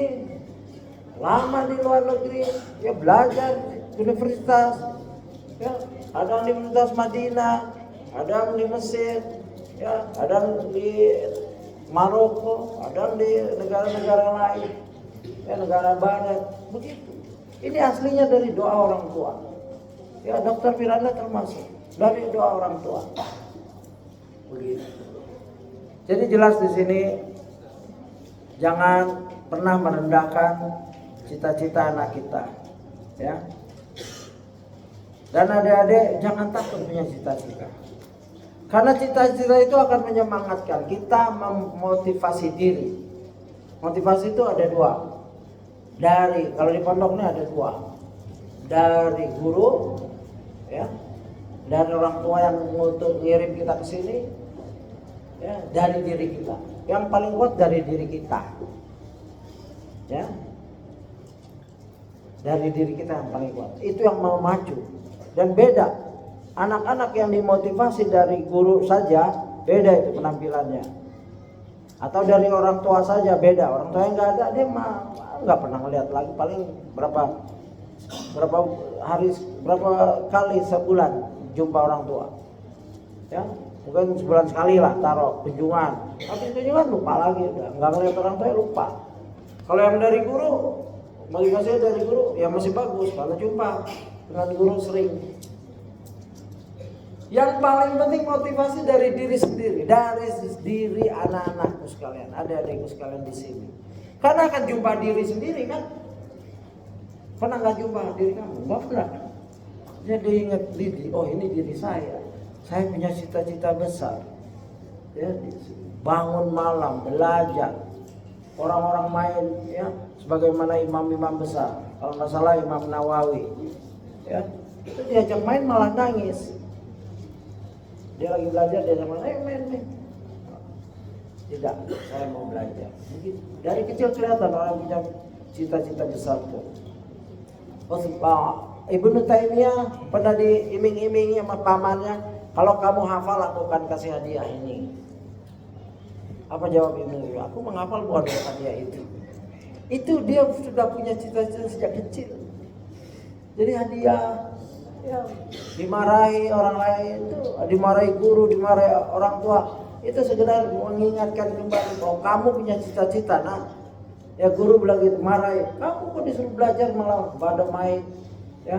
lama di luar negeri, ya belajar di universitas, ya ada di Universitas Madinah, ada di Mesir, ya ada di Maroko, ada di negara-negara lain, ya negara Barat, begitu. Ini aslinya dari doa orang tua. Ya Dokter Firanda termasuk dari doa orang tua. Begitu. Jadi jelas di sini jangan pernah merendahkan cita-cita anak kita, ya. Dan adik-adik jangan takut punya cita-cita. Karena cita-cita itu akan menyemangatkan kita, memotivasi diri. Motivasi itu ada dua. Kalau di pondok ini ada dua. Dari guru, ya, dari orang tua yang untuk ngirim kita ke sini, ya, dari diri kita. Yang paling kuat dari diri kita, ya, dari diri kita yang paling kuat. Itu yang mau maju. Dan beda. Anak-anak yang dimotivasi dari guru saja beda itu penampilannya. Atau dari orang tua saja beda. Orang tua yang nggak ada dia nggak pernah melihat lagi. Paling berapa kali sebulan jumpa orang tua. Ya, mungkin sebulan sekali lah taruh kunjungan. Habis kunjungan lupa lagi, nggak ngeliat orang tua lupa. Kalau yang dari guru, motivasinya dari guru ya masih bagus karena jumpa dengan guru sering. Yang paling penting motivasi dari diri sendiri, dari diri anak-anakku sekalian, adik-adikku sekalian di sini. Karena akan jumpa diri sendiri kan? Pernah nggak jumpa diri kamu? Nggak pernah. Jadi ingat diri, oh ini diri saya. Saya punya cita-cita besar. Ya, bangun malam belajar. Orang-orang main, ya, sebagaimana imam-imam besar. Kalau nggak salah Imam Nawawi, ya, itu diajak main malah nangis. Dia lagi belajar, dia sama main nih. Tidak, saya mau belajar. Begitu. Dari kecil kelihatan orang punya cita-cita besar tuh. Ibnu Taimiyah pernah diiming-imingi sama pamannya, kalau kamu hafal aku akan kasih hadiah ini. Apa jawab Ibnu Taimiyah? Aku menghafal bukan hadiah itu. Itu dia sudah punya cita-cita sejak kecil. Jadi hadiah, ya, dimarahi orang lain itu, dimarahi guru, dimarahi orang tua, itu sekedar mengingatkan kembali bahwa kamu punya cita-cita. Nah, ya guru bilang gitu, marahi, kamu kok disuruh belajar malah pada main, ya.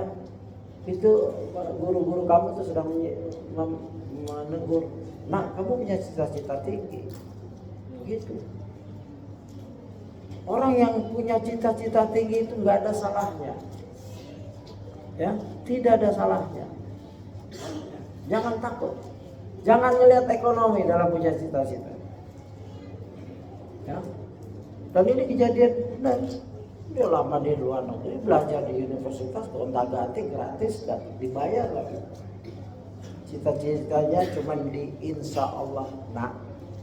Itu guru-guru kamu itu sudah menegur. Nah, kamu punya cita-cita tinggi, gitu. Orang yang punya cita-cita tinggi itu nggak ada salahnya. Ya, tidak ada salahnya. Jangan takut. Jangan ngelihat ekonomi dalam punya cita-cita. Ya. Dan ini kejadian benar. Dia lama di luar negeri, belajar di universitas, gonta-ganti gratis dan dibayar lagi. Cita-citanya cuma di insya Allah nah.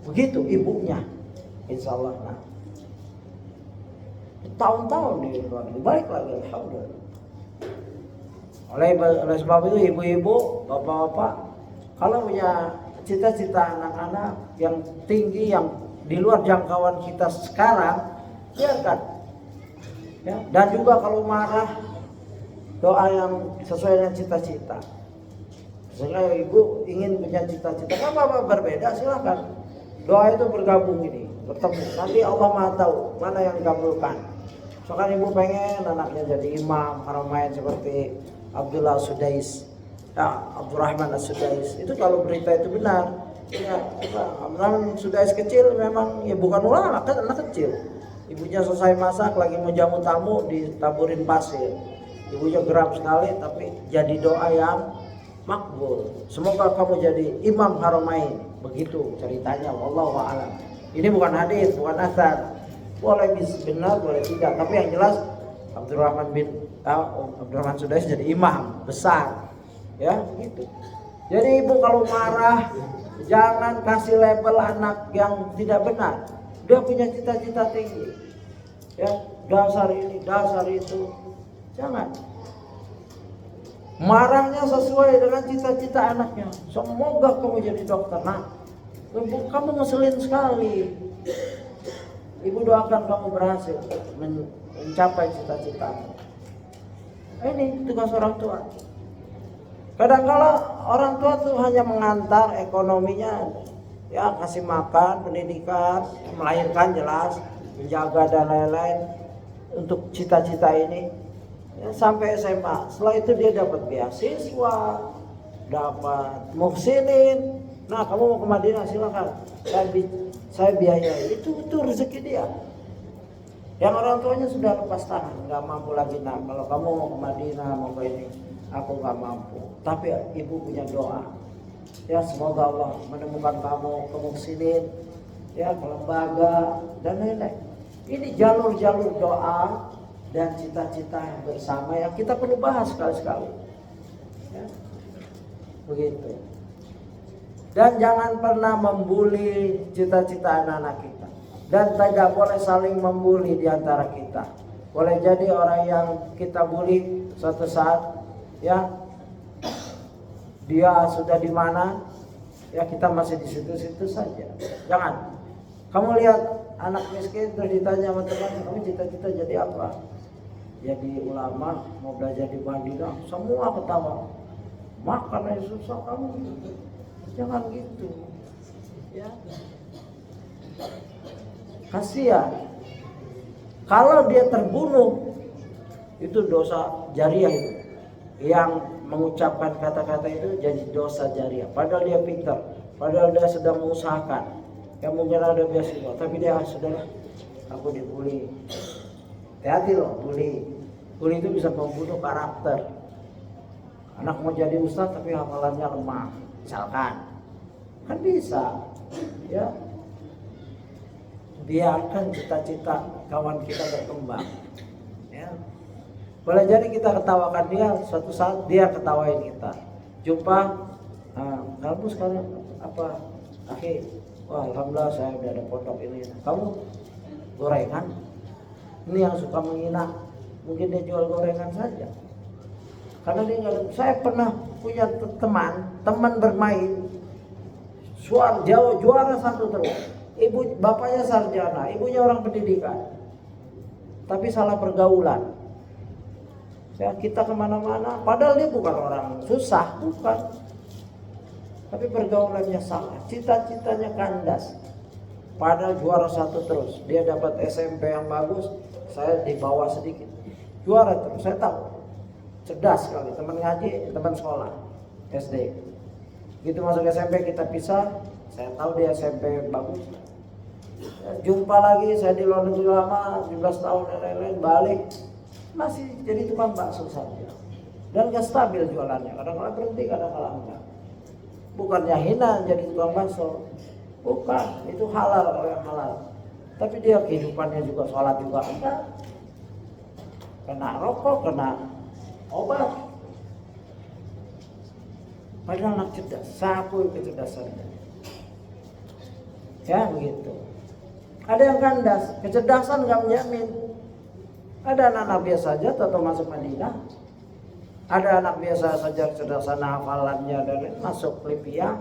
Begitu ibunya, insya Allah nah. Tahun-tahun di luar negeri, balik lagi alhamdulillah. Oleh sebab itu ibu-ibu, bapak-bapak, kalau punya cita-cita anak-anak yang tinggi, yang di luar jangkauan kita sekarang, biarkan. Ya, dan juga kalau marah, doa yang sesuai dengan cita-cita. Misalnya ibu ingin punya cita-cita, kan bapak berbeda, silakan. Doa itu bergabung ini, bertemu. Nanti Allah Maha tahu mana yang dikabulkan. Soalnya ibu pengen anaknya jadi imam haramain seperti Abdullah Sudais, ya, Abdurrahman As-Sudais. Itu kalau berita itu benar. Ya, Abdurrahman Sudais kecil memang ya bukan ulama, kan anak kecil. Ibunya selesai masak lagi mau jamu tamu ditaburin pasir. Ibunya geram sekali tapi jadi doa yang makbul. Semoga kamu jadi imam haramain. Begitu ceritanya, wallahu a'lam. Ini bukan hadis, bukan asar. Boleh benar, boleh tidak. Tapi yang jelas Abdurrahman Sudais jadi imam besar. Ya, gitu. Jadi ibu kalau marah jangan kasih label anak yang tidak benar. Dia punya cita-cita tinggi. Ya, dasar ini, dasar itu. Jangan. Marahnya sesuai dengan cita-cita anaknya. Semoga kamu jadi dokter. Nah, kamu ngeselin sekali. Ibu doakan kamu berhasil mencapai cita-citamu. Ini tugas orang tua. Kadang-kala orang tua tuh hanya mengantar ekonominya, ya kasih makan, pendidikan, melahirkan jelas, menjaga dan lain-lain untuk cita-cita ini. Ya, sampai SMA. Setelah itu dia dapat beasiswa, dapat muhsinin. Nah, kamu mau ke Madinah silakan. Saya biayai. Itu rezeki dia. Yang orang tuanya sudah lepas tangan, nggak mampu lagi. Nah, kalau kamu mau ke Madinah, mau ke ini, aku nggak mampu. Tapi ibu punya doa. Ya, semoga Allah menemukan kamu ke muhsinin, ya, ke lembaga dan lain-lain. Ini jalur-jalur doa dan cita-cita yang bersama yang kita perlu bahas sekali-sekali. Ya. Begitu. Dan jangan pernah membuli cita-cita anak-anak kita. Dan tidak boleh saling membuli di antara kita. Boleh jadi orang yang kita bully suatu saat, ya, dia sudah di mana, ya kita masih di situ-situ saja. Jangan. Kamu lihat anak miskin terus ditanya sama teman, kamu cita-cita jadi apa? Jadi ulama, mau belajar di Madinah, semua ketawa. Makan aja susah kamu. Jangan gitu. Ya. Kasihan. Kalau dia terbunuh, itu dosa jariah itu. Yang mengucapkan kata-kata itu jadi dosa jariah. Padahal dia pintar, padahal dia sedang mengusahakan. Yang mungkin ada beasiswa, tapi dia sudah, aku dibully. Hati-hati loh, bully. Bully itu bisa membunuh karakter. Anak mau jadi ustaz tapi hafalannya lemah, misalkan, kan bisa, ya. Biarkan cita-cita kawan kita berkembang. Ya. Boleh jadi kita ketawakan dia, suatu saat dia ketawain kita. Jumpa, kamu sekarang apa? Akhi, wah alhamdulillah saya udah ada pondok ini. Kamu gorengan? Ini yang suka menghina, mungkin dia jual gorengan saja. Karena dia nggak. Saya pernah punya teman bermain, juara satu terus. Ibu bapaknya sarjana, ibunya orang pendidikan, tapi salah pergaulan. Ya, kita kemana-mana, padahal dia bukan orang susah, bukan. Tapi pergaulannya salah, cita-citanya kandas. Padahal juara satu terus, dia dapat SMP yang bagus, saya di bawah sedikit. Juara terus, saya tahu. Cerdas sekali, teman ngaji, teman sekolah, SD. Gitu masuk SMP kita pisah, saya tahu dia SMP bagus. Jumpa lagi, saya di luar negeri lama, 17 tahun dan lain-lain, balik. Masih jadi tukang bakso saja. Dan gak stabil jualannya, kadang-kadang berhenti, kadang-kadang enggak. Bukannya hina jadi tukang bakso, bukan, itu halal kalau yang halal. Tapi dia kehidupannya juga sholat juga enggak, kena rokok, kena obat. Padahal anak cerdas, sapu kecerdasannya. Ya begitu. Ada yang kandas, kecerdasan nggak menjamin. Ada anak-anak biasa saja atau masuk Madinah. Ada anak biasa saja kecerdasan hafalannya dari masuk Libya,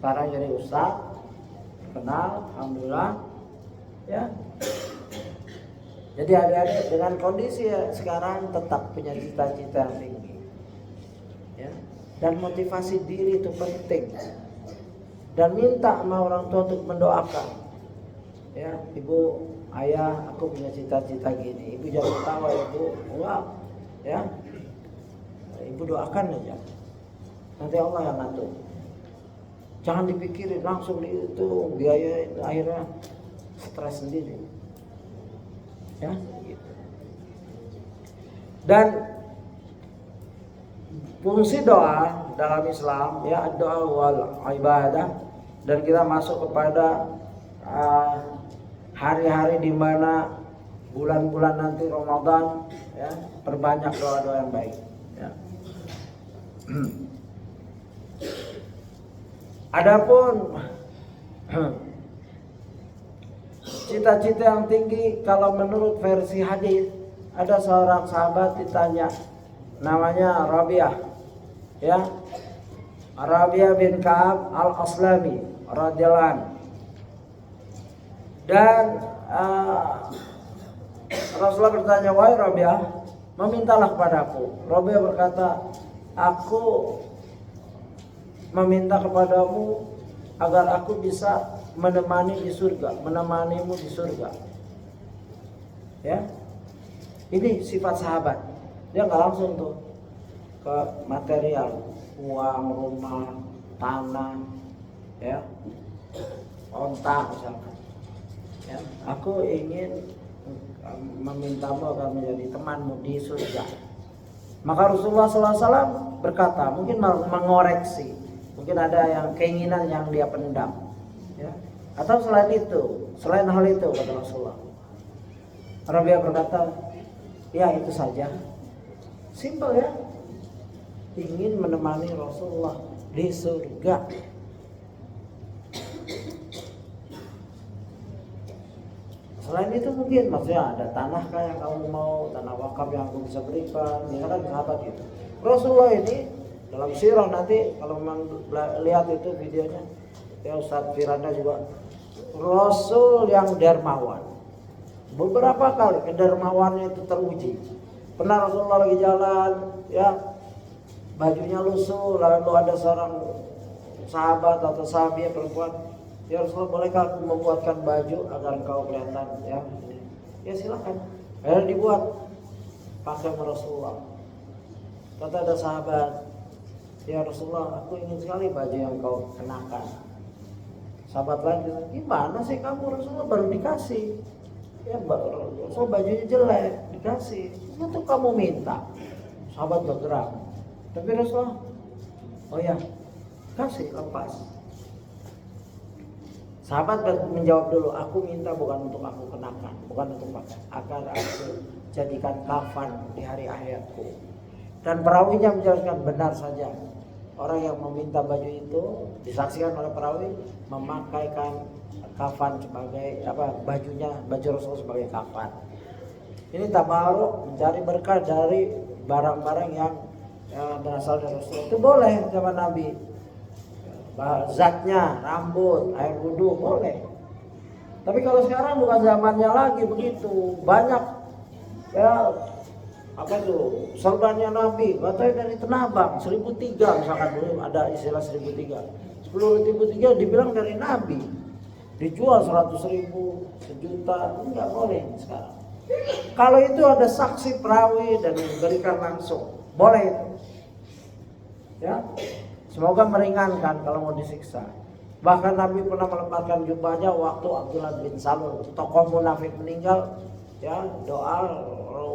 sekarang jadi ustaz, kenal, alhamdulillah, ya. Jadi adik-adik dengan kondisi ya, sekarang tetap punya cita-cita yang tinggi, ya. Dan motivasi diri itu penting. Dan minta sama orang tua untuk mendoakan, ya, ibu, ayah, aku punya cita-cita gini, ibu jangan ketawa ibu, wow, ya. Ibu doakan aja, nanti Allah yang ngatur. Jangan dipikirin langsung itu biaya itu, akhirnya stres sendiri, ya. Gitu. Dan fungsi doa dalam Islam, ya, doa wal ibadah, dan kita masuk kepada hari-hari di mana bulan-bulan nanti Ramadan, ya, perbanyak doa-doa yang baik, ya. Adapun cita-cita yang tinggi, kalau menurut versi hadis, ada seorang sahabat ditanya, namanya Rabi'ah, ya, Rabi'ah bin Ka'ab al-Aslami radhiyallahu anhu. Dan Rasulullah bertanya, wahai Rabi'ah, memintalah kepadaku. Rabi'ah berkata, aku meminta kepadamu agar aku bisa menemani di surga, menemanimu di surga. Ya, ini sifat sahabat. Dia nggak langsung tuh ke material, uang, rumah, tanah, ya, onta misalkan. Ya, aku ingin memintamu agar menjadi temanmu di surga. Maka Rasulullah SAW berkata, mungkin mengoreksi, mungkin ada yang keinginan yang dia pendam, ya. Atau selain itu, selain hal itu, kata Rasulullah. Rabi'ah berkata, ya itu saja, simpel ya, ingin menemani Rasulullah di surga. Selain itu mungkin maksudnya ada tanah kah yang kamu mau, tanah wakaf yang aku bisa berikan, ya kan sahabat gitu. Rasulullah ini dalam sirah nanti kalau memang lihat itu videonya, ya Ustaz Firanda juga, Rasul yang dermawan. Beberapa kali kedermawannya itu teruji. Pernah Rasulullah lagi jalan, ya, bajunya lusuh, lalu ada seorang sahabat atau sahabiah perempuan, ya Rasulullah, bolehkah aku membuatkan baju agar engkau kelihatan, ya? Ya silakan. Akhirnya dibuat pakai Rasulullah. Kata ada sahabat, ya Rasulullah, aku ingin sekali baju yang kau kenakan. Sahabat lain bilang, gimana sih kamu, Rasulullah baru dikasih. Ya Rasulullah bajunya jelek, dikasih. Itu kamu minta. Sahabat bergerak. Tapi Rasulullah, oh ya, kasih, lepas. Sahabat menjawab dulu, aku minta bukan untuk aku kenakan, bukan untuk pakai, agar aku jadikan kafan di hari akhirku. Dan perawinya menjelaskan, benar saja, orang yang meminta baju itu disaksikan oleh perawi memakaikan kafan sebagai bajunya, baju Rasul sebagai kafan. Ini tabaruk, mencari berkah dari barang-barang yang berasal dari Rasul. Itu boleh zaman Nabi. Zatnya, rambut, air wudhu boleh. Tapi kalau sekarang bukan zamannya lagi begitu. Banyak, ya, apa itu, serbannya Nabi, katanya dari Tenabang 1003 misalkan, dulu ada istilah 1003. 10.003 dibilang dari Nabi, dijual 100.000, sejuta, nggak boleh sekarang. Kalau itu ada saksi perawi dan diberikan langsung, boleh itu, ya. Semoga meringankan kalau mau disiksa. Bahkan Nabi pernah melepaskan jubahnya waktu Abdullah bin Salul, tokoh munafik, meninggal, ya, doa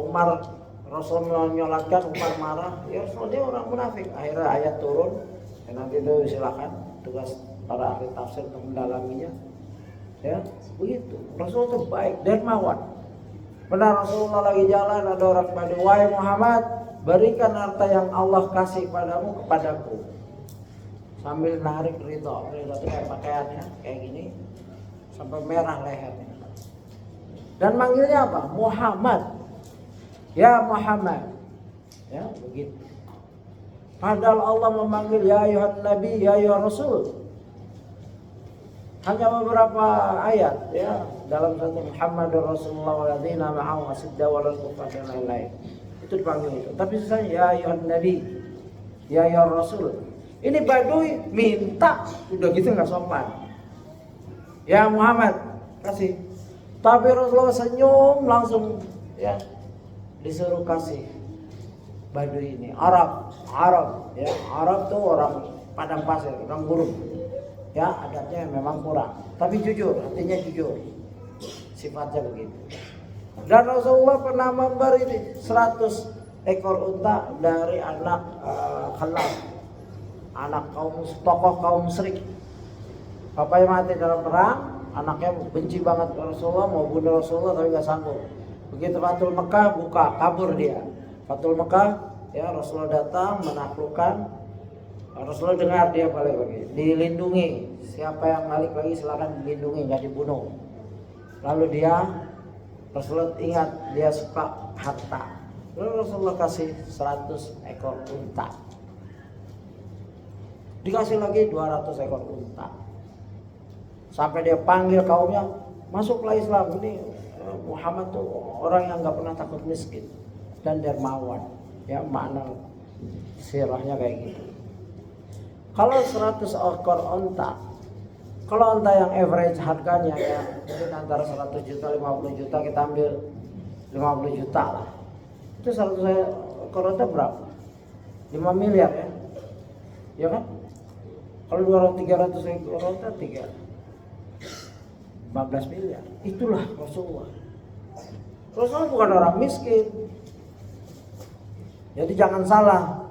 Umar, Rasul menyolatkan, Umar marah, ya Rasul, dia orang munafik. Akhirnya ayat turun, Ya, nanti itu silakan tugas para ahli tafsir untuk mendalaminya. Ya, begitu. Rasulullah itu baik, dermawan. Benar Rasulullah lagi jalan, ada orang pada, wahai Muhammad, berikan harta yang Allah kasih padamu kepadaku. Sambil narik ridho itu kayak pakaiannya, kayak gini, sampai merah lehernya. Dan manggilnya apa? Muhammad. Ya Muhammad. Ya, begitu. Padahal Allah memanggil ya ayuhan nabi, ya ayuhan rasul. Hanya beberapa ayat ya dalam satu Muhammadur Rasulullah walladzina ma'ahu asyiddaw 'alal kuffar dan lain-lain. Itu dipanggil itu. Tapi sisanya ya ayuhan nabi, ya ayuhan rasul. Ini Baduy minta, udah gitu nggak sopan. Ya Muhammad, kasih. Tapi Rasulullah senyum langsung ya disuruh kasih. Baduy ini Arab ya, Arab tuh orang padang pasir, orang gurun. Ya, adatnya memang kurang, tapi jujur, artinya jujur. Sifatnya begitu. Dan Rasulullah pernah memberi 100 ekor unta dari anak Khalaf, anak tokoh kaum musyrik. Bapaknya mati dalam perang, anaknya benci banget ke Rasulullah, mau bunuh Rasulullah tapi nggak sanggup. Begitu Fathul Mekah buka, kabur dia. Fathul Mekah, ya Rasulullah datang menaklukkan. Rasulullah dengar dia balik lagi, dilindungi. Siapa yang balik lagi silakan dilindungi, nggak dibunuh. Lalu Rasulullah ingat dia suka harta. Lalu Rasulullah kasih 100 ekor unta. Dikasih lagi 200 ekor unta. Sampai dia panggil kaumnya, masuklah Islam. Ini Muhammad tuh orang yang nggak pernah takut miskin dan dermawan. Ya makna sirahnya kayak gitu. Kalau 100 ekor onta, kalau onta yang average harganya ya mungkin antara 100 juta, 50 juta, kita ambil 50 juta lah. Itu 100 ekor onta berapa? 5 miliar ya? Ya kan? Kalau 300 ekor onta 15 miliar. Itulah Rasulullah. Rasulullah bukan orang miskin. Jadi jangan salah.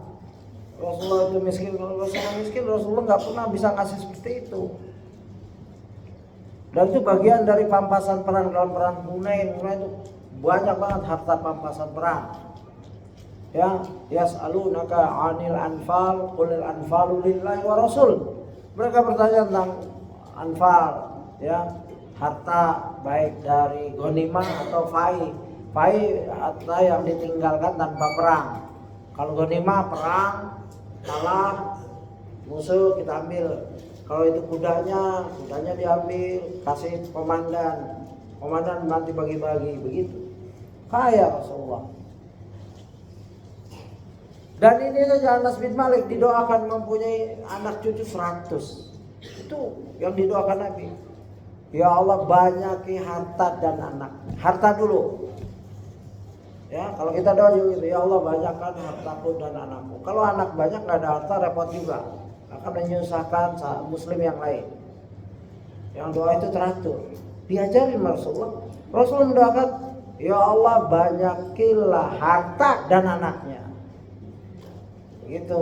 Rasulullah itu miskin, kalau Rasulullah miskin, Rasulullah nggak pernah bisa ngasih seperti itu. Dan itu bagian dari pampasan perang dalam perang Hunain. Hunain itu banyak banget harta pampasan perang. Ya, yas'alunaka 'anil anfal, qulil anfalu lillahi wa rasul. Mereka bertanya tentang anfal, ya, harta baik dari ghanimah atau fai. Fai harta yang ditinggalkan tanpa perang. Kalau ghanimah perang, kalah musuh kita ambil. Kalau itu kudanya diambil, kasih komandan nanti bagi-bagi, begitu. Kaya Rasulullah. Dan ini saja Anas bin Malik didoakan mempunyai anak cucu 100. Itu yang didoakan Nabi. Ya Allah banyaki harta dan anak. Harta dulu. Ya, kalau kita doa juga gitu, ya Allah banyakkan hartaku dan anakku. Kalau anak banyak nggak ada harta repot juga, akan menyusahkan muslim yang lain. Yang doa itu teratur, diajarin Rasulullah. Rasulullah mendoakan, ya Allah banyakilah harta dan anaknya. Begitu.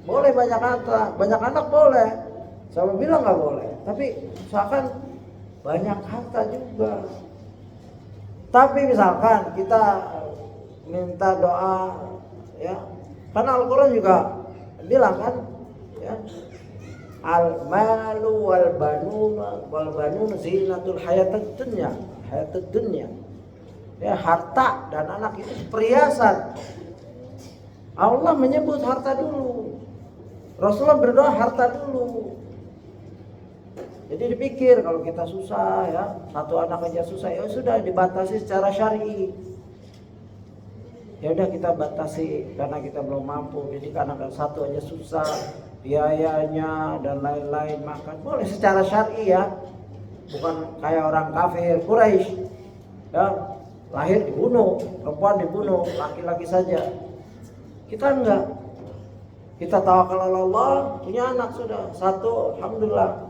Boleh banyak harta, banyak anak boleh. Saya bilang nggak boleh, tapi usahakan banyak harta juga. Tapi misalkan kita minta doa, ya, karena Al-Quran juga bilang kan, ya, al-malu wal banun zinatul hayatid dunya. Ya, harta dan anak itu perhiasan. Allah menyebut harta dulu. Rasulullah berdoa harta dulu. Jadi dipikir kalau kita susah, ya, satu anak aja susah, ya sudah dibatasi secara syar'i. Ya udah kita batasi karena kita belum mampu. Jadi karena satu aja susah, biayanya dan lain-lain, makan boleh secara syar'i ya. Bukan kayak orang kafir Quraisy. Ya, lahir dibunuh, perempuan dibunuh, laki-laki saja. Kita enggak. Kita tawakal Allah, punya anak sudah satu, alhamdulillah.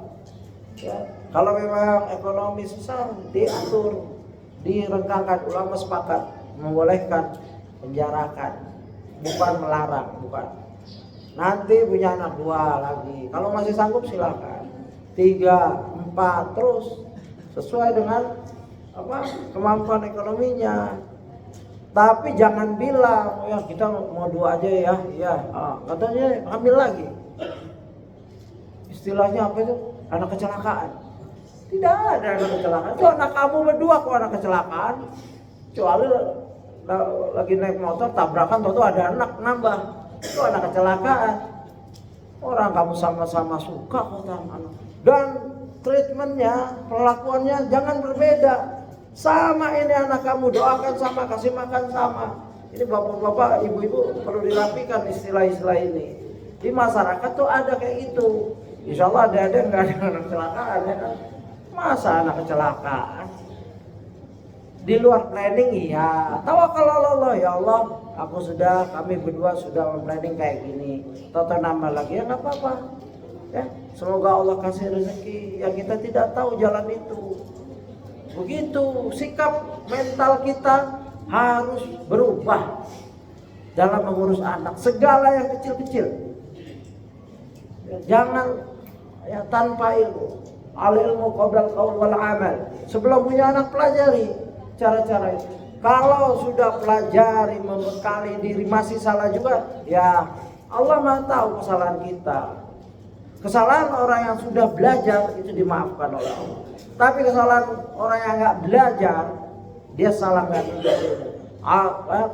Ya, kalau memang ekonomi susah diatur, direngkangkan, ulama sepakat membolehkan, penjarakan, bukan melarang, bukan. nanti punya anak 2 lagi. Kalau masih sanggup silakan. 3, 4 terus sesuai dengan kemampuan ekonominya. Tapi jangan bilang ya kita mau 2 aja ya. Ya, katanya hamil lagi. Istilahnya apa itu? Anak kecelakaan. Tidak ada anak kecelakaan. Itu anak kamu berdua kok anak kecelakaan. Kecuali lagi naik motor tabrakan tentu ada anak nambah. Itu anak kecelakaan. Orang kamu sama-sama suka kok sama anak. Dan treatmentnya, perlakuannya jangan berbeda. Sama ini anak kamu, doakan sama, kasih makan sama. Ini bapak-bapak, ibu-ibu perlu dirapikan istilah-istilah ini. Di masyarakat tuh ada kayak gitu. Insya Allah ada nggak ada anak kecelakaan ya kan? Masa anak kecelakaan? Di luar planning iya. Tawakal Allah, ya Allah, kami berdua sudah planning kayak gini. Toto nambah lagi ya nggak apa-apa. Ya, semoga Allah kasih rezeki yang kita tidak tahu jalan itu. Begitu sikap mental kita harus berubah dalam mengurus anak, segala yang kecil-kecil. Ya, jangan ya tanpa ilmu. Al ilmu qabla al-qaul wal amal. Sebelum punya anak pelajari cara-cara itu. Kalau sudah pelajari, membekali diri masih salah juga, ya Allah Maha tahu kesalahan kita. Kesalahan orang yang sudah belajar itu dimaafkan oleh Allah. Tapi kesalahan orang yang nggak belajar, dia salah nggak belajar.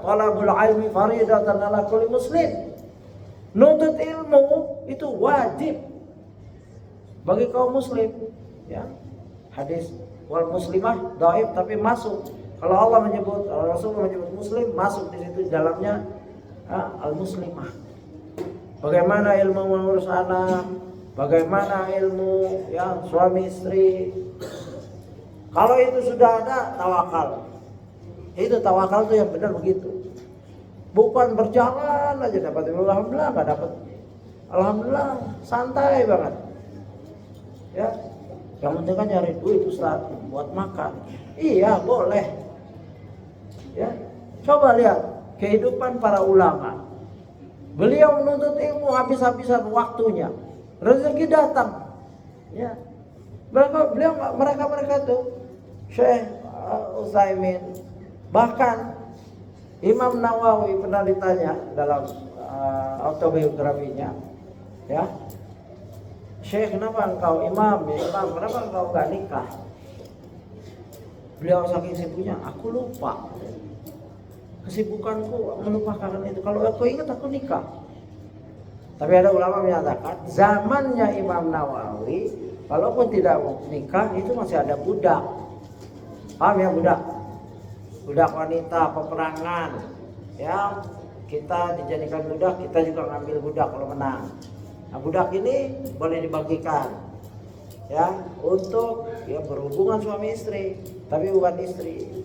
Talabul ilmi faridatan ala kulli muslim. Nuntut ilmu itu wajib bagi kaum muslim. Ya, hadis wal muslimah dhaif tapi masuk. Kalau Allah menyebut, kalau Rasulullah menyebut muslim, masuk di situ dalamnya al muslimah. Bagaimana ilmu mengurus anak? Bagaimana ilmu ya suami istri? Kalau itu sudah ada tawakal. Itu tawakal itu yang benar begitu. Bukan berjalan aja dapat ilmu, alhamdulillah nggak dapat. Alhamdulillah santai banget. Ya, yang penting kan nyari duit Ustaz buat makan. Iya boleh. Ya, coba lihat kehidupan para ulama. Beliau menuntut ilmu habis-habisan waktunya. Rezeki datang, ya. Mereka tuh Syekh Utsaimin, bahkan Imam Nawawi pernah ditanya dalam autobiografinya, ya, Syekh kenapa engkau imam, kenapa engkau gak nikah? Beliau saking sibuknya, aku lupa, kesibukanku melupakan itu. Kalau aku ingat aku nikah. Tapi ada ulama menyatakan zamannya Imam Nawawi, walaupun tidak nikah itu masih ada budak. Paham ya budak? Budak wanita peperangan. Ya, kita dijadikan budak, kita juga ngambil budak kalau menang. Nah, budak ini boleh dibagikan. Ya, untuk ya berhubungan suami istri, tapi bukan istri.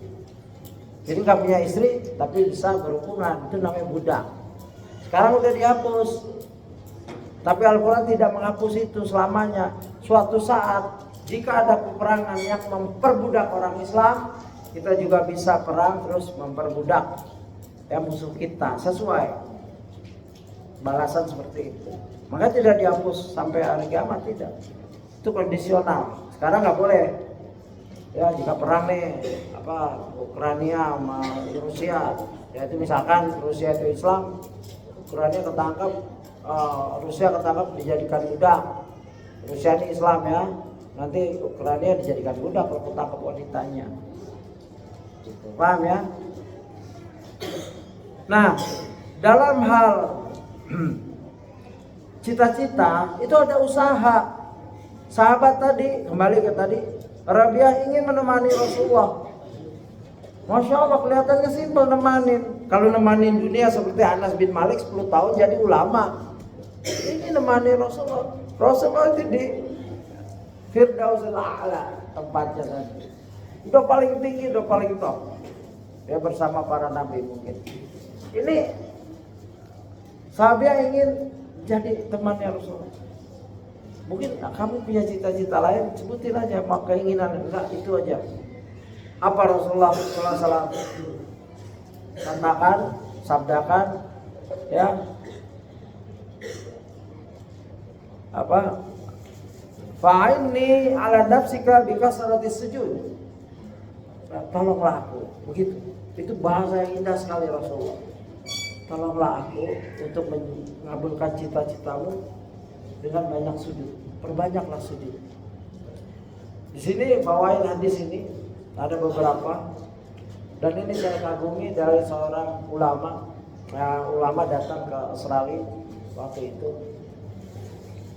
Jadi nggak punya istri tapi bisa berhubungan, itu namanya budak. Sekarang udah dihapus. Tapi Al-Quran tidak menghapus itu selamanya. Suatu saat jika ada peperangan yang memperbudak orang Islam, kita juga bisa perang terus memperbudak ya musuh kita sesuai balasan seperti itu. Maka tidak dihapus sampai hari kiamat, tidak. Itu kondisional. Sekarang nggak boleh. Ya jika perang nih Ukraina sama Rusia, ya itu misalkan Rusia itu Islam, Ukraina ketangkap. Rusia ketangkap dijadikan budak. Rusia ini Islam ya, nanti Ukraina dijadikan budak kalau ketangkap wanitanya. Gitu. Paham ya? Nah, dalam hal cita-cita itu ada usaha. Sahabat tadi, kembali ke tadi, Rabi'ah ingin menemani Rasulullah. Masya Allah kelihatannya simpel nemanin. Kalau nemanin dunia seperti Anas bin Malik 10 tahun jadi ulama. Ini nemani Rasulullah. Rasulullah itu di Firdausil A'la tempatnya tadi. Udah paling tinggi, udah paling top. Ya bersama para nabi mungkin. Ini sahabat ingin jadi temannya Rasulullah. Mungkin kamu punya cita-cita lain, sebutin aja maka keinginan enggak itu aja. Apa Rasulullah SAW katakan, sabdakan, ya apa? Fa'inni ala nafsika bikasratis sujud. Tolonglah aku, begitu. Itu bahasa yang indah sekali Rasulullah. Tolonglah aku untuk mengabulkan cita-citamu dengan banyak sujud. Perbanyaklah sujud. Di sini bawain hadis ini ada beberapa, dan ini saya kagumi dari seorang ulama. Ulama datang ke Australia waktu itu.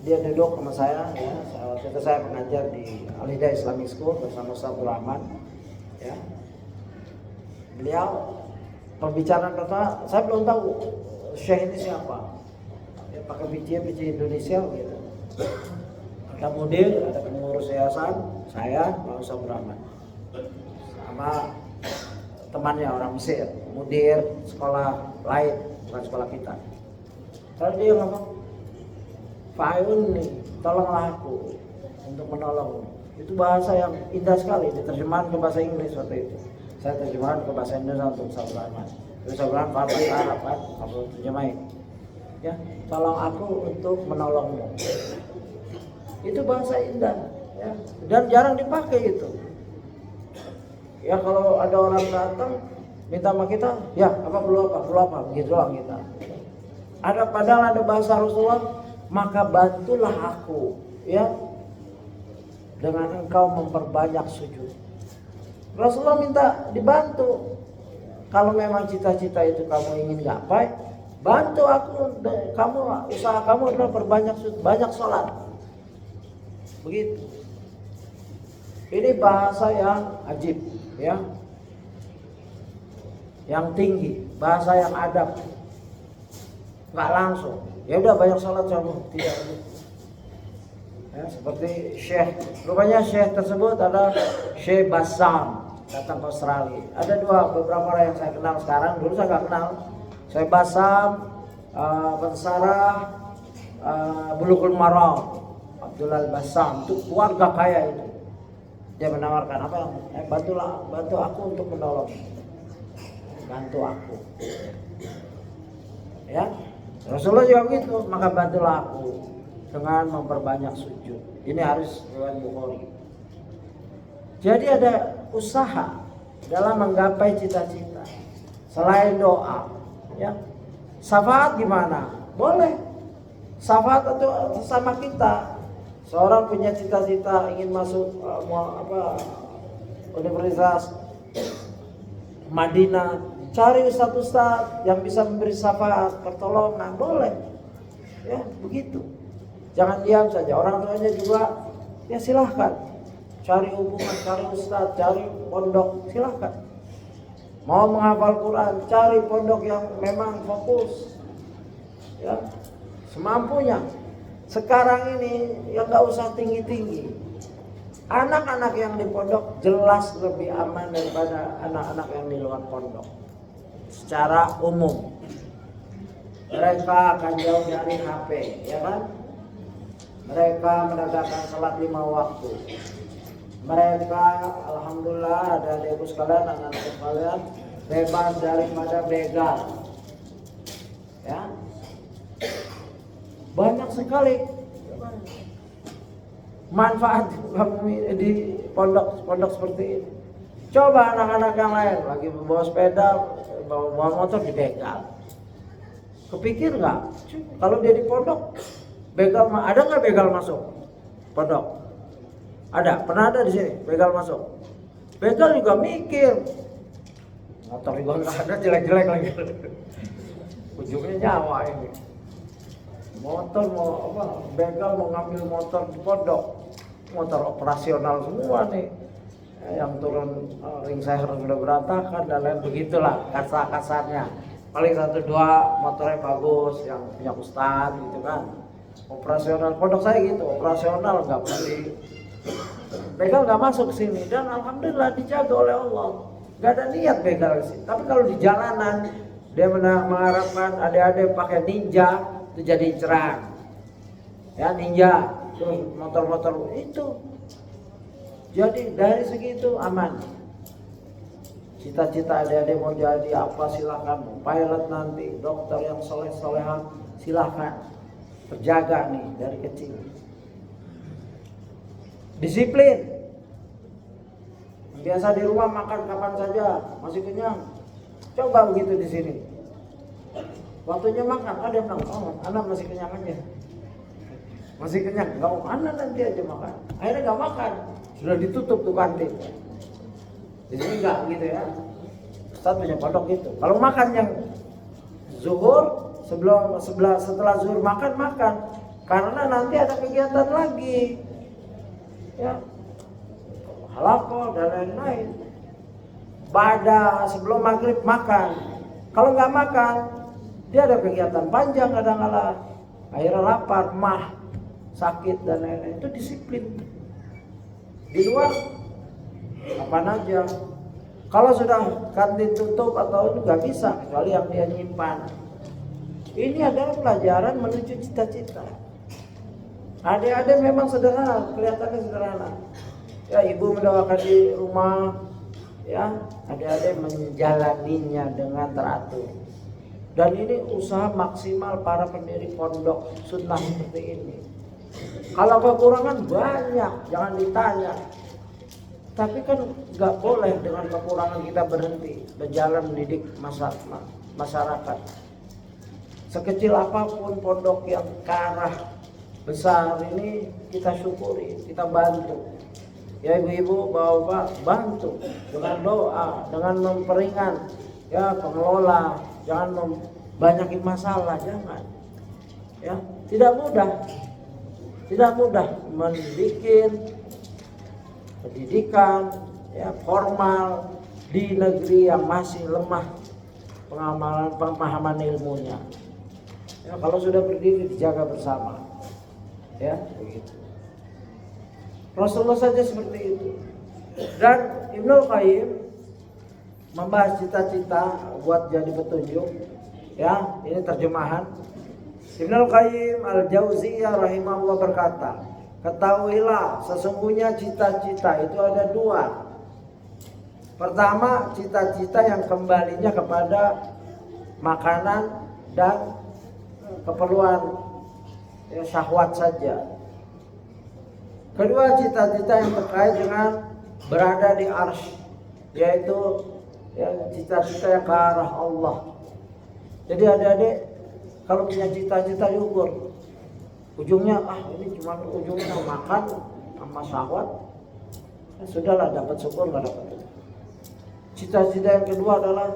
Dia duduk sama saya, ya. Waktu itu saya mengajar di Al-Hidayah Islamic School bersama Ustaz Rahman. Ya. Beliau pembicaraan pertama, saya belum tahu Syekh ini siapa. Dia pakai biji Indonesia gitu. Ada mudir, ada pengurus yayasan, saya, Pak Ustaz Rahman, sama temannya orang Mesir, mudir sekolah lain, bukan sekolah kita. Lalu dia ngomong, Fa'un nih, tolonglah aku untuk menolongmu. Itu bahasa yang indah sekali, diterjemahkan ke bahasa Inggris waktu itu. Saya terjemahkan ke bahasa Indonesia untuk Ustaz Rahman. Ustaz Rahman paham bahasa Arab kan, aku terjemahin. Ya, tolong aku untuk menolongmu. Itu bahasa indah, ya. Dan jarang dipakai itu. Ya kalau ada orang datang minta sama kita, ya perlu apa, begitu doang kita. Padahal ada bahasa Rasulullah, maka bantulah aku, ya, dengan engkau memperbanyak sujud. Rasulullah minta dibantu. Kalau memang cita-cita itu kamu ingin gapai, bantu aku. Kamu, usaha kamu adalah perbanyak sujud, banyak sholat. Begitu. Ini bahasa yang ajib, ya, yang tinggi, bahasa yang adab, nggak langsung. Ya udah banyak sholat kamu, tidak. Ya, seperti Syekh, rupanya Syekh tersebut adalah Syekh Bassam, datang ke Australia. Ada beberapa orang yang saya kenal sekarang, dulu saya nggak kenal. Syekh Bassam, Pensarah, Bulughul Maram, Abdullah Bassam, itu keluarga kaya itu. Dia menawarkan apa yang bantu aku untuk menolong, bantu aku. Ya, Rasulullah juga begitu, maka bantulah aku dengan memperbanyak sujud. Ini harus riwayat Bukhari. Jadi ada usaha dalam menggapai cita-cita selain doa. Ya, syafaat gimana? Boleh. Syafaat itu sama kita. Seorang punya cita-cita ingin masuk Universitas Madinah, cari ustaz-ustaz yang bisa memberi syafaat, pertolongan, boleh. Ya, begitu. Jangan diam saja. Orang tuanya juga, ya silahkan. Cari hubungan, cari ustaz, cari pondok, silahkan. Mau menghafal Quran, cari pondok yang memang fokus. Ya, semampunya. Sekarang ini yang nggak usah tinggi-tinggi. Anak-anak yang di pondok jelas lebih aman daripada anak-anak yang di luar pondok. Secara umum, mereka akan jauh dari HP, ya kan? Mereka menegakkan salat 5 waktu. Mereka, alhamdulillah, ada ibu sekalian, anak-anak sekalian, bebas daripada begal. Ya, banyak sekali manfaat di pondok seperti ini. Coba anak-anak yang lain lagi bawa sepeda, bawa motor dibegal. Kepikir nggak? Kalau dia di pondok, begal ada nggak begal masuk pondok? Ada, pernah ada di sini begal masuk. Begal juga mikir, motor juga nggak ada, jelek-jelek lagi. Ujungnya nyawa ini. Motor begal mau ngambil motor di pondok, motor operasional semua nih. Yang turun ring seher sudah berantakan dan lain begitulah kasar-kasarnya. Paling 1-2 motornya bagus yang punya ustaz gitu kan. Operasional pondok saya gitu, operasional nggak beli. Begal nggak masuk sini dan alhamdulillah dijaga oleh Allah. Nggak ada niat begal sini. Tapi kalau di jalanan dia mengharapkan adik-adik pakai ninja itu jadi cerang. Ya ninja, terus motor-motor itu. Jadi dari segi itu aman. Cita-cita adik-adik mau jadi apa silahkan. Pilot nanti, dokter yang soleh-solehan silahkan. terjaga nih dari kecil. Disiplin. Biasa di rumah makan kapan saja, masih kenyang. Coba begitu di sini. Waktunya makan, ada yang bilang, oh anak masih kenyang aja. Masih kenyang, nggak mau, anak nanti aja makan. Akhirnya nggak makan, sudah ditutup tuh kantin. Di sini nggak gitu ya. Ustaz punya pondok gitu. Kalau makan yang zuhur, setelah zuhur makan, karena nanti ada kegiatan lagi. Ya, halaqah dan lain-lain. Pada sebelum maghrib makan. Kalau nggak makan, dia ada kegiatan panjang kadang-kala. Akhirnya lapar, mah, sakit dan lain-lain. Itu disiplin. Di luar apaan aja. Kalau sudah kantin tutup atau itu nggak bisa, kecuali yang dia nyimpan. Ini adalah pelajaran menuju cita-cita. Adik-adik memang sederhana, kelihatannya sederhana. Ya, ibu mendoakan di rumah, ya, adik-adik menjalaninya dengan teratur. Dan ini usaha maksimal para pendiri pondok sunnah seperti ini. Kalau kekurangan banyak, jangan ditanya. Tapi kan nggak boleh dengan kekurangan kita berhenti berjalan mendidik masyarakat. Sekecil apapun pondok yang ke arah besar ini kita syukuri, kita bantu. Ya ibu-ibu, bapak-bapak, bantu dengan doa, dengan memperingan ya pengelola, jangan banyakin masalah, jangan. Ya, tidak mudah mendidik pendidikan ya formal di negeri yang masih lemah pemahaman ilmunya. Ya, kalau sudah berdiri dijaga bersama. Ya, begitu. Rasulullah saja seperti itu. Dan Ibnul Qayyim membahas cita-cita buat jadi petunjuk. Ya, ini terjemahan. Ibnul Qayyim Al-Jauziyah rahimahullah berkata, ketahuilah sesungguhnya cita-cita itu ada dua. Pertama, cita-cita yang kembalinya kepada makanan dan keperluan ya, syahwat saja. Kedua, cita-cita yang terkait dengan berada di arsy, yaitu ya, cita-cita yang ke arah Allah. Jadi adik-adik kalau punya cita-cita syukur. Ujungnya ini cuma ujungnya makan sama syahwat. Ya, sudahlah, dapat syukur nggak dapat. Cita-cita yang kedua adalah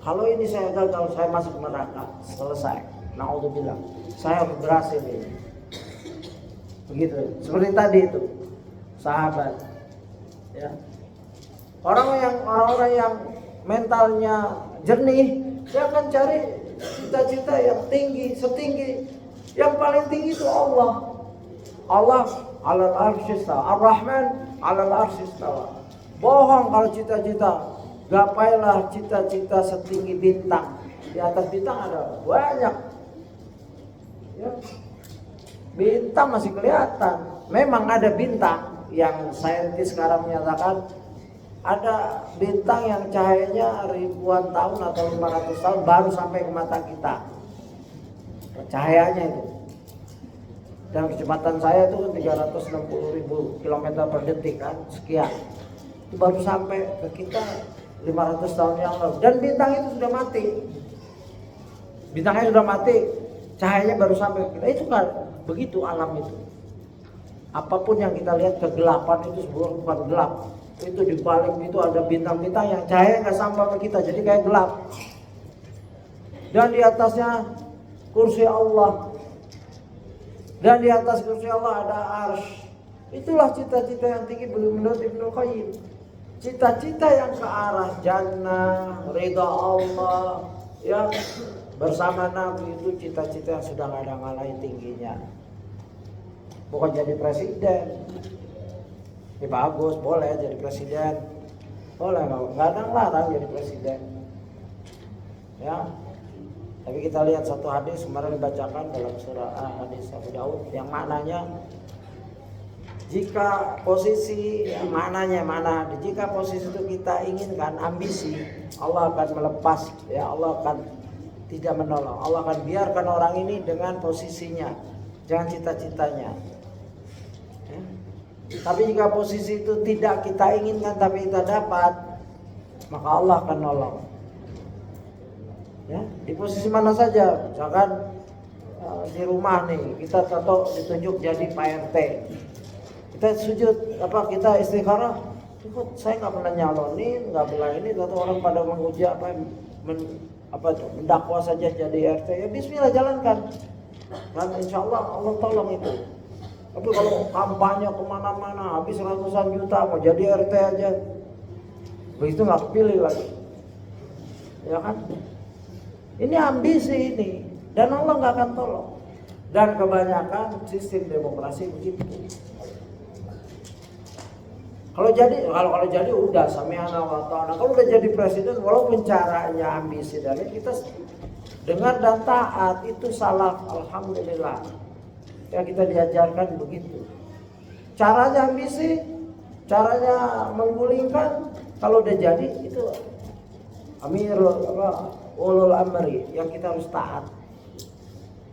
kalau ini saya gagal, saya masuk neraka, selesai. Naudzubillah, saya berhasil ini. Begitu, seperti tadi itu sahabat. Ya. Orang-orang yang mentalnya jernih, dia akan cari cita-cita yang tinggi, setinggi. Yang paling tinggi itu Allah. Allah alal arsy istawa. Ar-Rahman alal arsy istawa. Bohong kalau cita-cita. Gapailah cita-cita setinggi bintang. Di atas bintang ada banyak. Ya. Bintang masih kelihatan. Memang ada bintang yang saintis sekarang menyatakan ada bintang yang cahayanya ribuan tahun atau 500 tahun baru sampai ke mata kita. Cahayanya itu. Dan kecepatan saya itu 360.000 km per detik kan, sekian. Itu baru sampai ke kita 500 tahun yang lalu. Dan bintang itu sudah mati. Bintangnya sudah mati, cahayanya baru sampai ke kita. Itu kan begitu alam itu. Apapun yang kita lihat kegelapan itu sebenarnya bukan gelap. Itu di balik itu ada bintang-bintang yang cahaya nggak sampai ke kita, jadi kayak gelap. Dan di atasnya kursi Allah. Dan di atas kursi Allah ada arsy. Itulah cita-cita yang tinggi menurut Ibnul Qayyim. Cita-cita yang ke arah jannah, ridha Allah, ya bersama Nabi itu cita-cita yang sudah nggak ada ngalahin tingginya. Bukan jadi presiden. Ya bagus, boleh jadi presiden. Boleh, nggak ada yang larang jadi presiden. Ya. Tapi kita lihat satu hadis kemarin dibacakan dalam surah hadis Abu Daud yang maknanya jika posisi jika posisi itu kita inginkan ambisi, Allah akan melepas, ya Allah akan tidak menolong. Allah akan biarkan orang ini dengan posisinya, jangan cita-citanya. Ya. Tapi jika posisi itu tidak kita inginkan tapi kita dapat, maka Allah akan nolong. Ya, di posisi mana saja, misalkan di rumah nih kita tahu ditunjuk jadi Pak RT, kita sujud kita istikharah, ikut saya nggak pernah nyalonin, nggak pernah ini, tahu orang pada menguji mendakwa saja jadi RT, ya Bismillah jalankan, dan insya Allah Allah tolong itu. Tapi kalau kampanye kemana-mana habis ratusan juta mau jadi RT aja, begitu nggak kepilih lagi, ya kan? Ini ambisi ini, dan Allah nggak akan tolong. Dan kebanyakan sistem demokrasi begitu. Kalau jadi udah sami'ana wa ta'ana. Kalau udah jadi presiden, walaupun caranya ambisi dan kita dengar dan taat itu salah, alhamdulillah. Ya kita diajarkan begitu. Caranya ambisi, caranya menggulingkan. Kalau udah jadi itu ulul amri yang kita harus taat.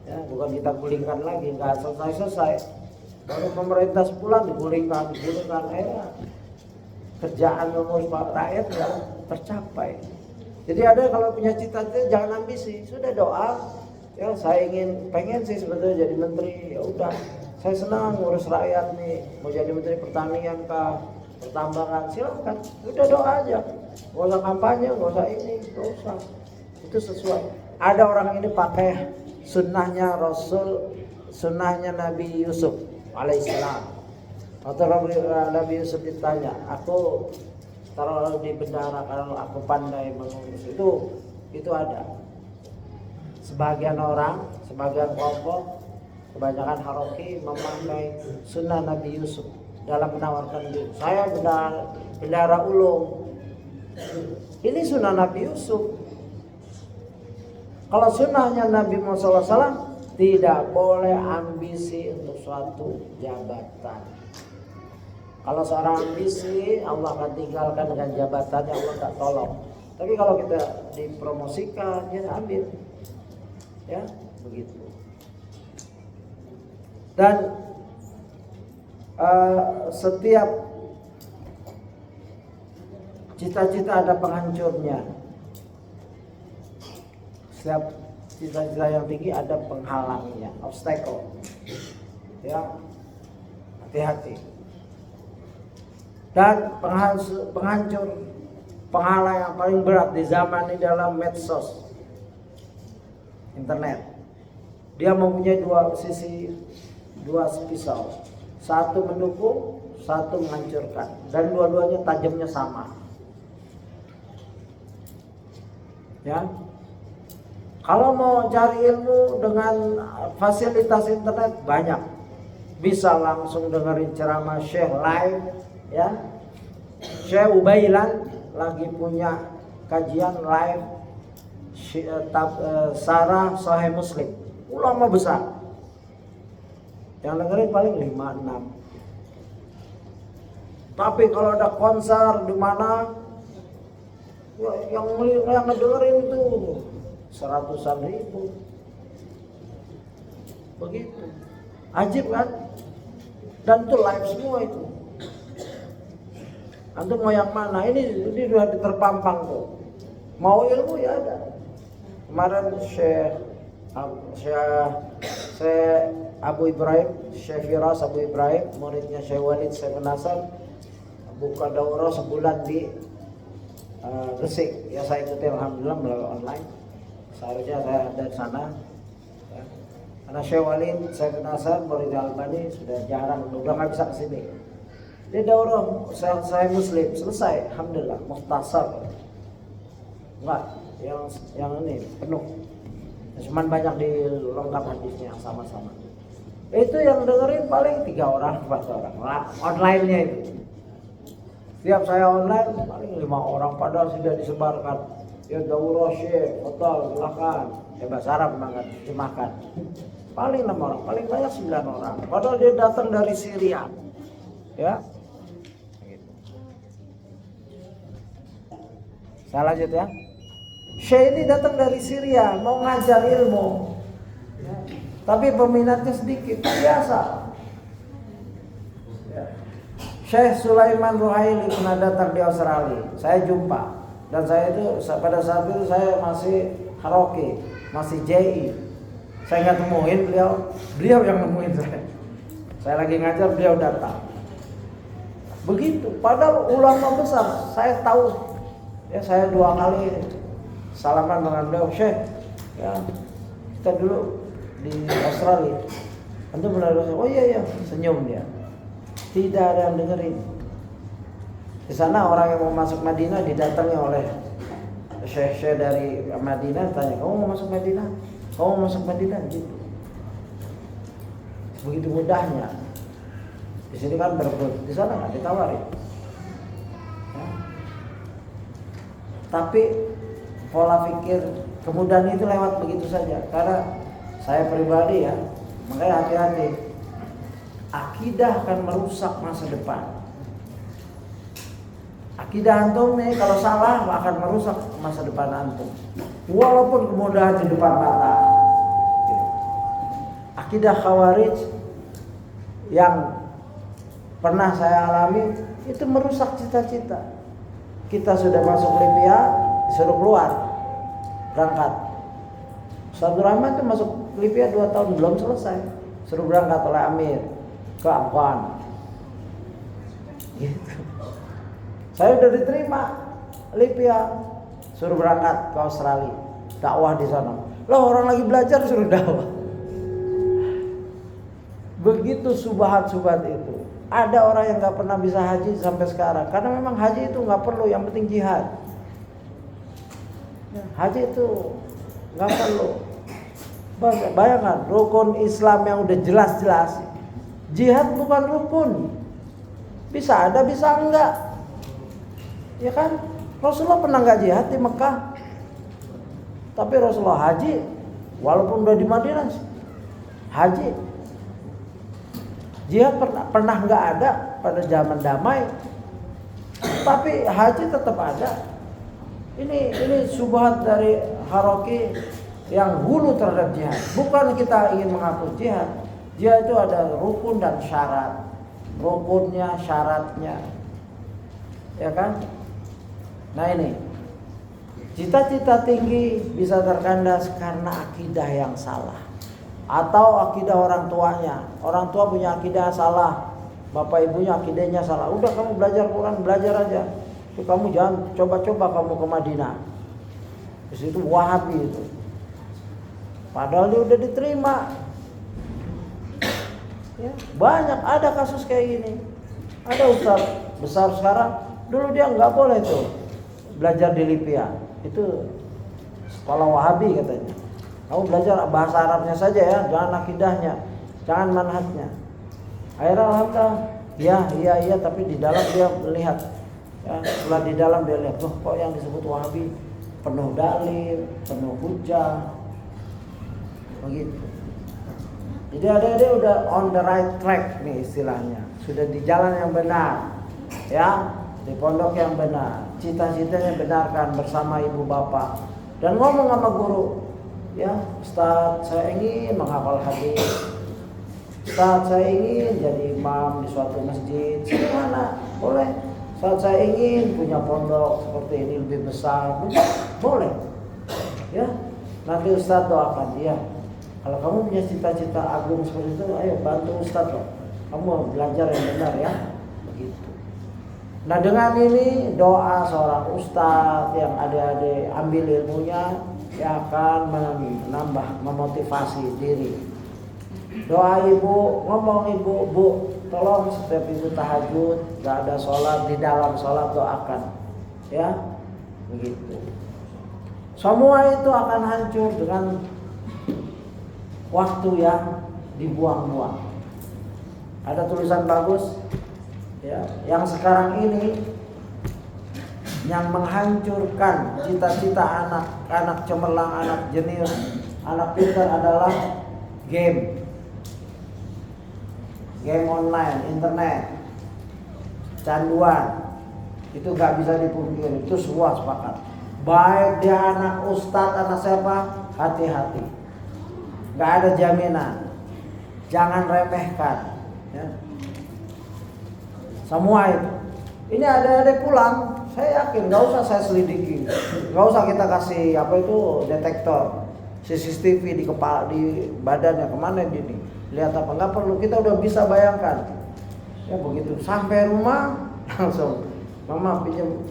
Ya, bukan kita gulingkan lagi, nggak selesai. Baru pemerintah sebulan digulingkan, kerjaan mengurus rakyat nggak tercapai. Jadi ada kalau punya cita-cita jangan ambisi, sudah doa. Ya saya pengen sih sebetulnya jadi menteri, ya udah. Saya senang ngurus rakyat nih, mau jadi menteri pertanian kah, pertambangan, silakan. Udah doa aja, nggak usah kampanye, nggak usah ini, nggak usah. Itu sesuai. Ada orang ini pakai sunnahnya Rasul, sunnahnya Nabi Yusuf alaihissalam. Atau Nabi Yusuf ditanya, aku taruh di bendara kalau aku pandai mengurus, itu ada. Sebagian orang, sebagian kelompok, kebanyakan Haroki memakai sunnah Nabi Yusuf dalam menawarkan diri. Saya bendara ulung. Ini sunnah Nabi Yusuf. Kalau sunnahnya Nabi Muhammad SAW, tidak boleh ambisi untuk suatu jabatan. Kalau seorang ambisi, Allah akan tinggalkan dengan jabatannya, Allah tak tolong. Tapi kalau kita dipromosikan, ya ambil. Ya, begitu. Dan setiap cita-cita ada penghancurnya. Setiap cita-cita yang tinggi ada penghalangnya, obstacle. Ya, hati-hati. Dan penghancur, penghalang yang paling berat di zaman ini dalam medsos, internet. Dia mempunyai dua pisau, satu mendukung, satu menghancurkan, dan dua-duanya tajamnya sama. Ya. Kalau mau cari ilmu dengan fasilitas internet banyak, bisa langsung dengerin ceramah Syekh live, ya. Syekh Ubailan lagi punya kajian live Sarah Sahih Muslim, ulama besar. Yang dengerin paling 5-6. Tapi kalau ada konser di mana, yang ngedengerin itu seratusan ribu, begitu. Ajib kan? Dan itu live semua itu. Antum mau yang mana? Ini sudah terpampang tuh. Mau ilmu ya ada. Kemarin Syekh Abu Ibrahim, Syekh Firas Abu Ibrahim, muridnya Syekh Walid Syekh Nasr, buka daurah sebulan di Gresik. Ya saya ikuti alhamdulillah melalui online. Seharusnya saya ada di sana. Ya. Karena Syekh Walid Syekh Nasr, murid Albani sudah jarang, udah nggak bisa kesini. Dia daurah saya Muslim selesai, alhamdulillah, mukhtasar. Enggak, yang ini penuh. Cuman banyak dilengkap hadisnya yang sama-sama. Itu yang dengerin paling 3 orang, 4 orang. Online-nya itu. Setiap saya online paling 5 orang, padahal sudah disebarkan. Ya daurah Syekh, hotel, silakan. Ya bahasa Arab banget, dimakan. Paling 6 orang, paling banyak 9 orang. Padahal dia datang dari Syria. Ya. Saya lanjut ya. Syekh ini datang dari Syria mau ngajar ilmu, ya. Tapi peminatnya sedikit, biasa. Ya. Syekh Sulaiman Ruhaili pernah datang di Australia. Saya jumpa. Dan saya itu pada saat itu saya masih Haroki, masih JI. Saya nggak temuin beliau yang nemuin saya. Saya lagi ngajar, beliau datang. Begitu, padahal ulama besar. Saya tahu, ya saya 2 kali salaman dengan beliau. Syekh, ya kita dulu di Australia. Antum pernah dosen? Oh iya, senyum dia. Tidak ada yang dengerin. Di sana orang yang mau masuk Madinah didatangi oleh syekh dari Madinah, tanya, kamu mau masuk Madinah? Kamu mau masuk Madinah? Gitu. Begitu mudahnya. Di sini kan berebut, di sana nggak ditawarin. Ya. Tapi pola pikir kemudahan itu lewat begitu saja. Karena saya pribadi ya, makanya hati-hati. Akidah akan merusak masa depan. Akidah antum nih kalau salah akan merusak masa depan antum. Walaupun kemudahan di depan mata. Akidah Khawarij yang pernah saya alami itu merusak cita-cita. Kita sudah masuk Libya, disuruh keluar, berangkat. Ustadzur Rahman itu masuk Libya 2 tahun belum selesai, suruh berangkat oleh Amir ke Afghan. Gitu. Saya udah diterima Libya, suruh berangkat ke Australia, dakwah di sana. Loh orang lagi belajar suruh dakwah. Begitu subhat-subhat itu. Ada orang yang nggak pernah bisa haji sampai sekarang, karena memang haji itu nggak perlu, yang penting jihad. Haji itu nggak perlu. Bayangkan rukun Islam yang udah jelas-jelas, jihad bukan rukun. Bisa ada, bisa enggak. Ya kan, Rasulullah pernah nggak jihad di Mekah, tapi Rasulullah haji, walaupun udah di Madinah, haji. Jihad pernah nggak ada pada zaman damai, tapi haji tetap ada. Ini subhat dari Haroki yang hulu terhadap jihad. Bukan kita ingin menghapus jihad. Jihad itu ada rukun dan syarat, rukunnya, syaratnya, ya kan? Nah ini, cita-cita tinggi bisa terkandas karena akidah yang salah atau akidah orang tuanya. Orang tua punya akidah salah, bapak ibunya akidahnya salah. Udah kamu belajar Quran, belajar aja. Itu kamu jangan coba-coba kamu ke Madinah. Di situ Wahabi itu. Padahal dia udah diterima. Ya, banyak ada kasus kayak gini. Ada ustaz besar sekarang, dulu dia nggak boleh tuh belajar di Libya, itu sekolah Wahabi katanya. Kamu belajar bahasa Arabnya saja ya, jangan akidahnya, jangan manhajnya. Akhirnya alhamdulillah, iya, tapi di dalam dia melihat, ya, setelah di dalam dia lihat, kok yang disebut Wahabi penuh dalil, penuh hujah, begitu. Jadi adik-adik udah on the right track nih istilahnya, sudah di jalan yang benar, ya, di pondok yang benar. Cita-citanya benarkan bersama ibu bapak dan ngomong sama guru, ya Ustadz saya ingin menghafal hadis, Ustadz saya ingin jadi imam di suatu masjid, sederhana, boleh. Ustadz saya ingin punya pondok seperti ini lebih besar, boleh, ya. Nanti Ustadz doakan dia. Kalau kamu punya cita-cita agung seperti itu, ayo bantu Ustadz loh. Kamu belajar yang benar ya, begitu. Nah dengan ini doa seorang ustadz yang adik-adik ambil ilmunya, ya akan menambah, memotivasi diri. Doa ibu, ngomong ibu, bu, tolong setiap ibu tahajud, gak ada sholat, di dalam sholat doakan, ya, begitu. Semua itu akan hancur dengan waktu yang dibuang-buang. Ada tulisan bagus. Ya, yang sekarang ini yang menghancurkan cita-cita anak cemerlang, anak jenius, anak pintar adalah game online, internet, canduan. Itu gak bisa dipungkiri, itu semua sepakat. baik dia anak ustadz, anak siapa, hati-hati. Nggak ada jaminan. Jangan remehkan. Ya. Semua itu. Ini ada pulang, saya yakin nggak usah saya selidiki, nggak usah kita kasih apa itu detektor CCTV di kepala, di badannya, kemana gini, lihat apa, nggak perlu, kita udah bisa bayangkan. Ya begitu sampai rumah langsung, mama pinjam,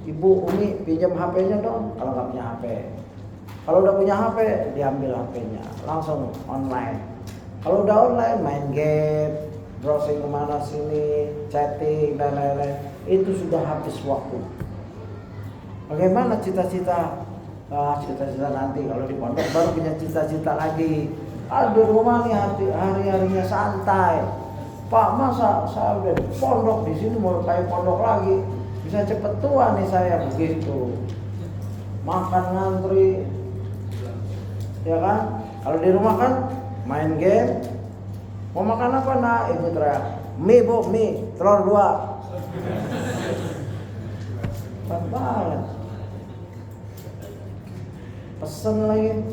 ibu Umi pinjam HP-nya dong, kalau nggak punya HP. Kalau udah punya HP diambil HP-nya, langsung online. Kalau udah online main game, browsing kemana sini, chatting dan lain-lain, itu sudah habis waktu. Bagaimana cita-cita? Cita-cita nanti kalau di pondok baru punya cita-cita lagi. Di rumah nih hari-harinya santai. Pak, masa saya udah di pondok, di sini mau kayak pondok lagi, bisa cepet tua nih saya, begitu. Makan ngantri, ya kan? Kalau di rumah kan main game. Mau makan apa nak? Ibu teriak, mie bu, mie, telur 2. Cepat banget. Pesen lagi.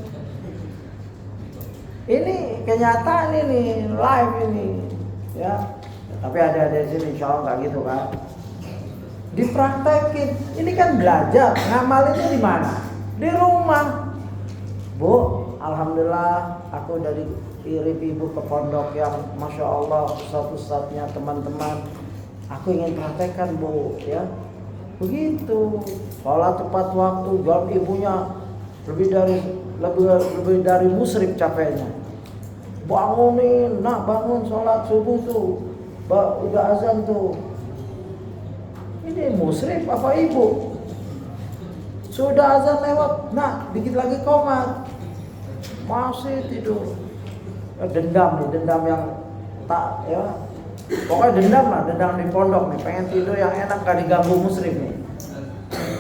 Ini kenyataan ini, live ini, ya. Tapi ada di sini, insya Allah nggak gitu kan. Dipraktekin. Ini kan belajar. Ngamalinnya di mana? Di rumah. Bu, alhamdulillah aku dari kirim ibu ke pondok yang masya Allah ustadz-ustadznya teman-teman. Aku ingin praktekkan bu, ya. Begitu. Sholat tepat waktu, jam ibunya lebih dari musrik capeknya. Bangunin, nak bangun sholat subuh tuh, udah azan tuh. Ini musrik apa ibu? Sudah azan lewat, nak dikit lagi komat, masih tidur. Dendam nih, dendam yang tak, ya. Pokoknya dendam lah, dendam di pondok nih, pengen tidur yang enak gak diganggu musrik nih.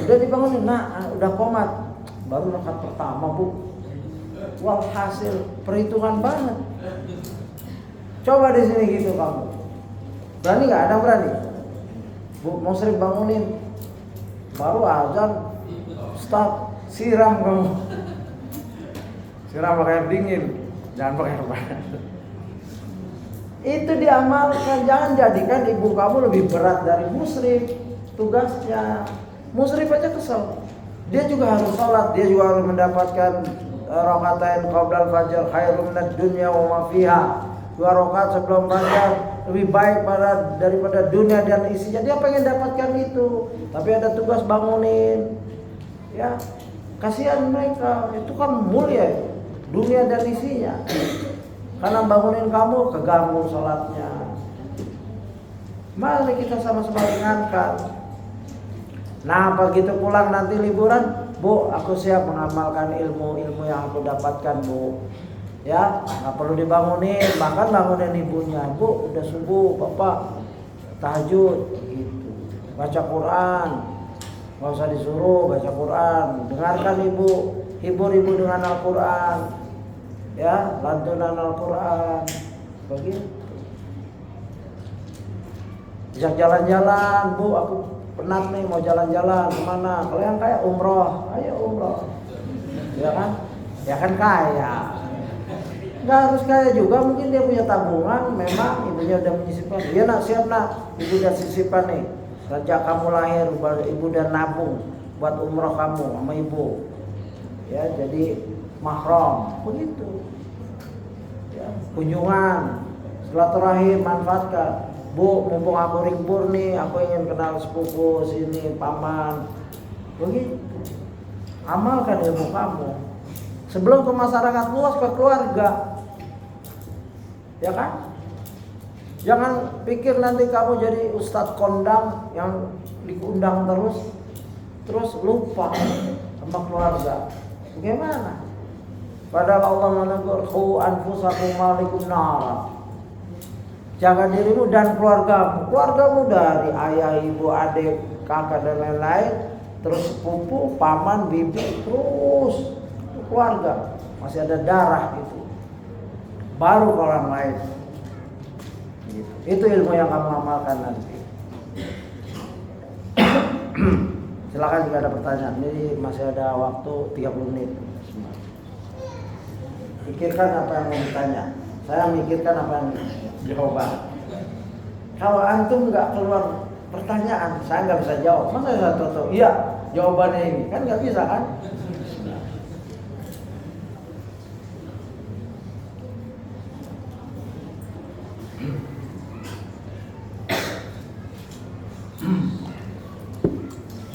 Udah dibangunin, nak udah komat, baru rakaat pertama bu. Walhasil perhitungan banget. Coba di sini gitu kamu. Berani nggak? Ada berani? Bu, mau sering bangunin. Baru azan, start, siram kamu. Siram pakai air dingin, jangan pakai air panas. Itu diamalkan. Jangan jadikan ibu kamu lebih berat dari musrik tugasnya. Musrik aja kesel. Dia juga harus sholat, dia juga harus mendapatkan rakaatain qabla al-fajr khairun minad dunya wa ma fiha. 2 rakaat sebelum fajar lebih baik daripada dunia dan isinya. Dia pengen dapatkan itu, tapi ada tugas bangunin. Ya, kasihan mereka. Itu kan mulia dunia dan isinya. Karena bangunin kamu keganggu sholatnya. Mari kita sama-sama ringankan. Nah, begitu pulang nanti liburan, bu, aku siap mengamalkan ilmu-ilmu yang aku dapatkan, bu. Ya, nggak perlu dibangunin, bahkan bangunin ibunya, bu, udah subuh, bapak tahajud, gitu. Baca Quran, nggak usah disuruh baca Quran, dengarkan ibu, hibur ibu dengan Al-Quran, ya, lantunan Al-Quran, begitu. Ajak jalan-jalan, bu, aku penat nih mau jalan-jalan kemana? Kalau yang kayak umroh, ayo umroh, ya kan? Ya kan kaya. Nggak harus kaya juga, mungkin dia punya tabungan, memang ibunya udah menyisipkan. Iya nak, siap nak, ibu udah sisipkan nih. Sejak kamu lahir, ibu udah nabung buat umroh kamu sama ibu. Ya, jadi mahram, begitu. Ya, kunjungan, silaturahim, manfaatkan. Bu, mumpung aku ringpur nih, aku ingin kenal sepupu sini, paman. Begitu. Amalkan ilmu kamu. Sebelum ke masyarakat luas, ke keluarga. Ya kan? Jangan pikir nanti kamu jadi ustadz kondang yang diundang terus lupa sama keluarga. Bagaimana? Padahal Allah menegur, "Qu anfusakum malikum nar." Jaga dirimu dan keluargamu dari ayah, ibu, adik, kakak dan lain-lain, terus sepupu, paman, bibi, terus keluarga, masih ada darah itu. Baru orang lain. Itu ilmu yang kamu amalkan nanti. Silakan jika ada pertanyaan. Ini masih ada waktu 30 menit. Pikirkan apa yang mau ditanya. Saya mikirkan apa yang jawaban. Kalau antum nggak keluar pertanyaan, saya nggak bisa jawab. Masa saya tahu? Iya, jawabannya ini kan nggak bisa kan?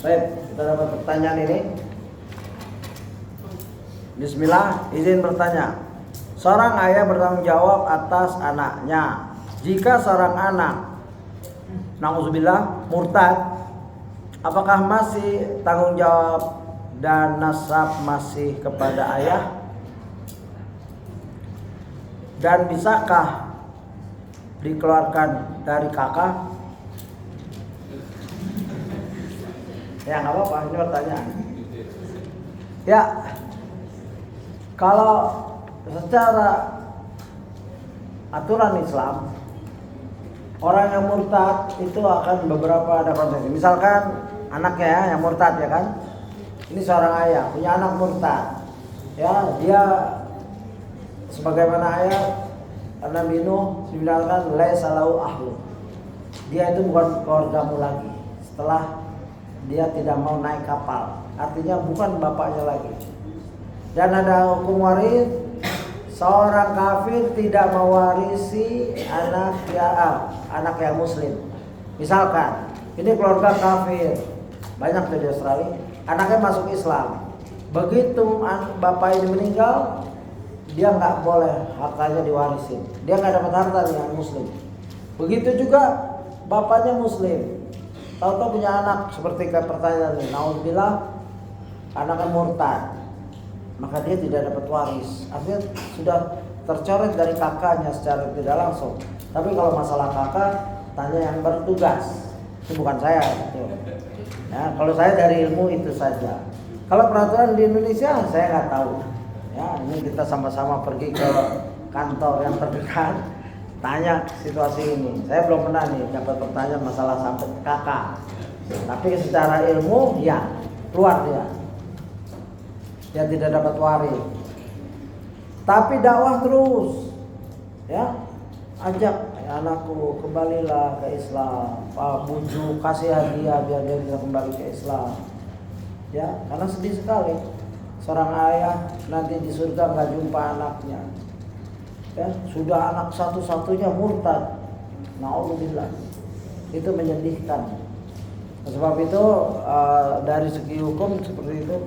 Baik, kita dapat pertanyaan ini. Bismillah, izin bertanya. Seorang ayah bertanggung jawab atas anaknya. Jika seorang anak, na'udzubillah, murtad, apakah masih tanggung jawab dan nasab masih kepada ayah? Dan bisakah dikeluarkan dari kakak? Ya nggak apa-apa, ini pertanyaan. Ya, kalau secara aturan Islam, orang yang murtad itu akan beberapa ada konsekuensi. Misalkan anaknya ya, yang murtad ya kan, ini seorang ayah punya anak murtad, ya dia sebagaimana ayat Nabi Nuh dibilangkan laisa lahu ahlu, dia itu bukan keluargamu lagi setelah dia tidak mau naik kapal, artinya bukan bapaknya lagi. Dan ada hukum waris, seorang kafir tidak mewarisi anak yang muslim. Misalkan ini keluarga kafir, banyak di Australia, anaknya masuk Islam, begitu bapak ini meninggal, dia nggak boleh hartanya diwarisin, dia nggak dapat harta yang muslim. Begitu juga bapaknya muslim, tahu-tahu punya anak seperti kayak pertanyaan ini, naudzubillah, anaknya murtad, maka dia tidak dapat waris. Artinya sudah tercoret dari kakaknya secara tidak langsung. Tapi kalau masalah kakak, tanya yang bertugas, itu bukan saya. Gitu. Ya, kalau saya dari ilmu itu saja. Kalau peraturan di Indonesia saya nggak tahu. Ya, ini kita sama-sama pergi ke kantor yang terdekat, tanya situasi ini. Saya belum pernah nih dapat pertanyaan masalah sampai kakak. Tapi secara ilmu, ya keluar dia. Dia tidak dapat waris. Tapi dakwah terus, ya ajak anakku kembalilah ke Islam, bujuk, kasih hadiah biar dia bisa kembali ke Islam. Ya, karena sedih sekali seorang ayah nanti di surga nggak jumpa anaknya. Ya, sudah anak satu-satunya murtad. Na'udzubillah. Itu menyedihkan. Sebab itu dari segi hukum seperti itu.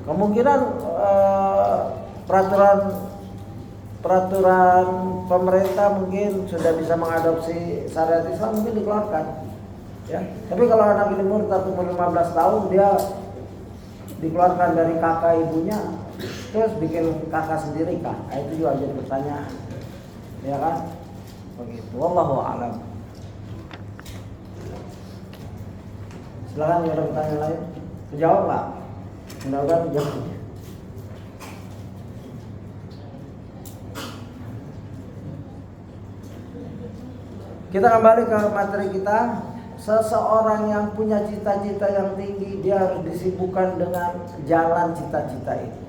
Kemungkinan peraturan pemerintah mungkin sudah bisa mengadopsi syariat Islam, mungkin dikeluarkan. Ya. Tapi kalau anak ini murtad umur 15 tahun, dia dikeluarkan dari kakak ibunya, terus bikin kakak sendiri kah? Itu juga jadi pertanyaan. Ya kan? Begitu. Wallahu a'lam. Silakan, ada pertanyaan lain? Dijawab nggak? Mudah-mudahan dijawab. Kita kembali ke materi kita. Seseorang yang punya cita-cita yang tinggi, dia harus disibukkan dengan jalan cita-cita itu.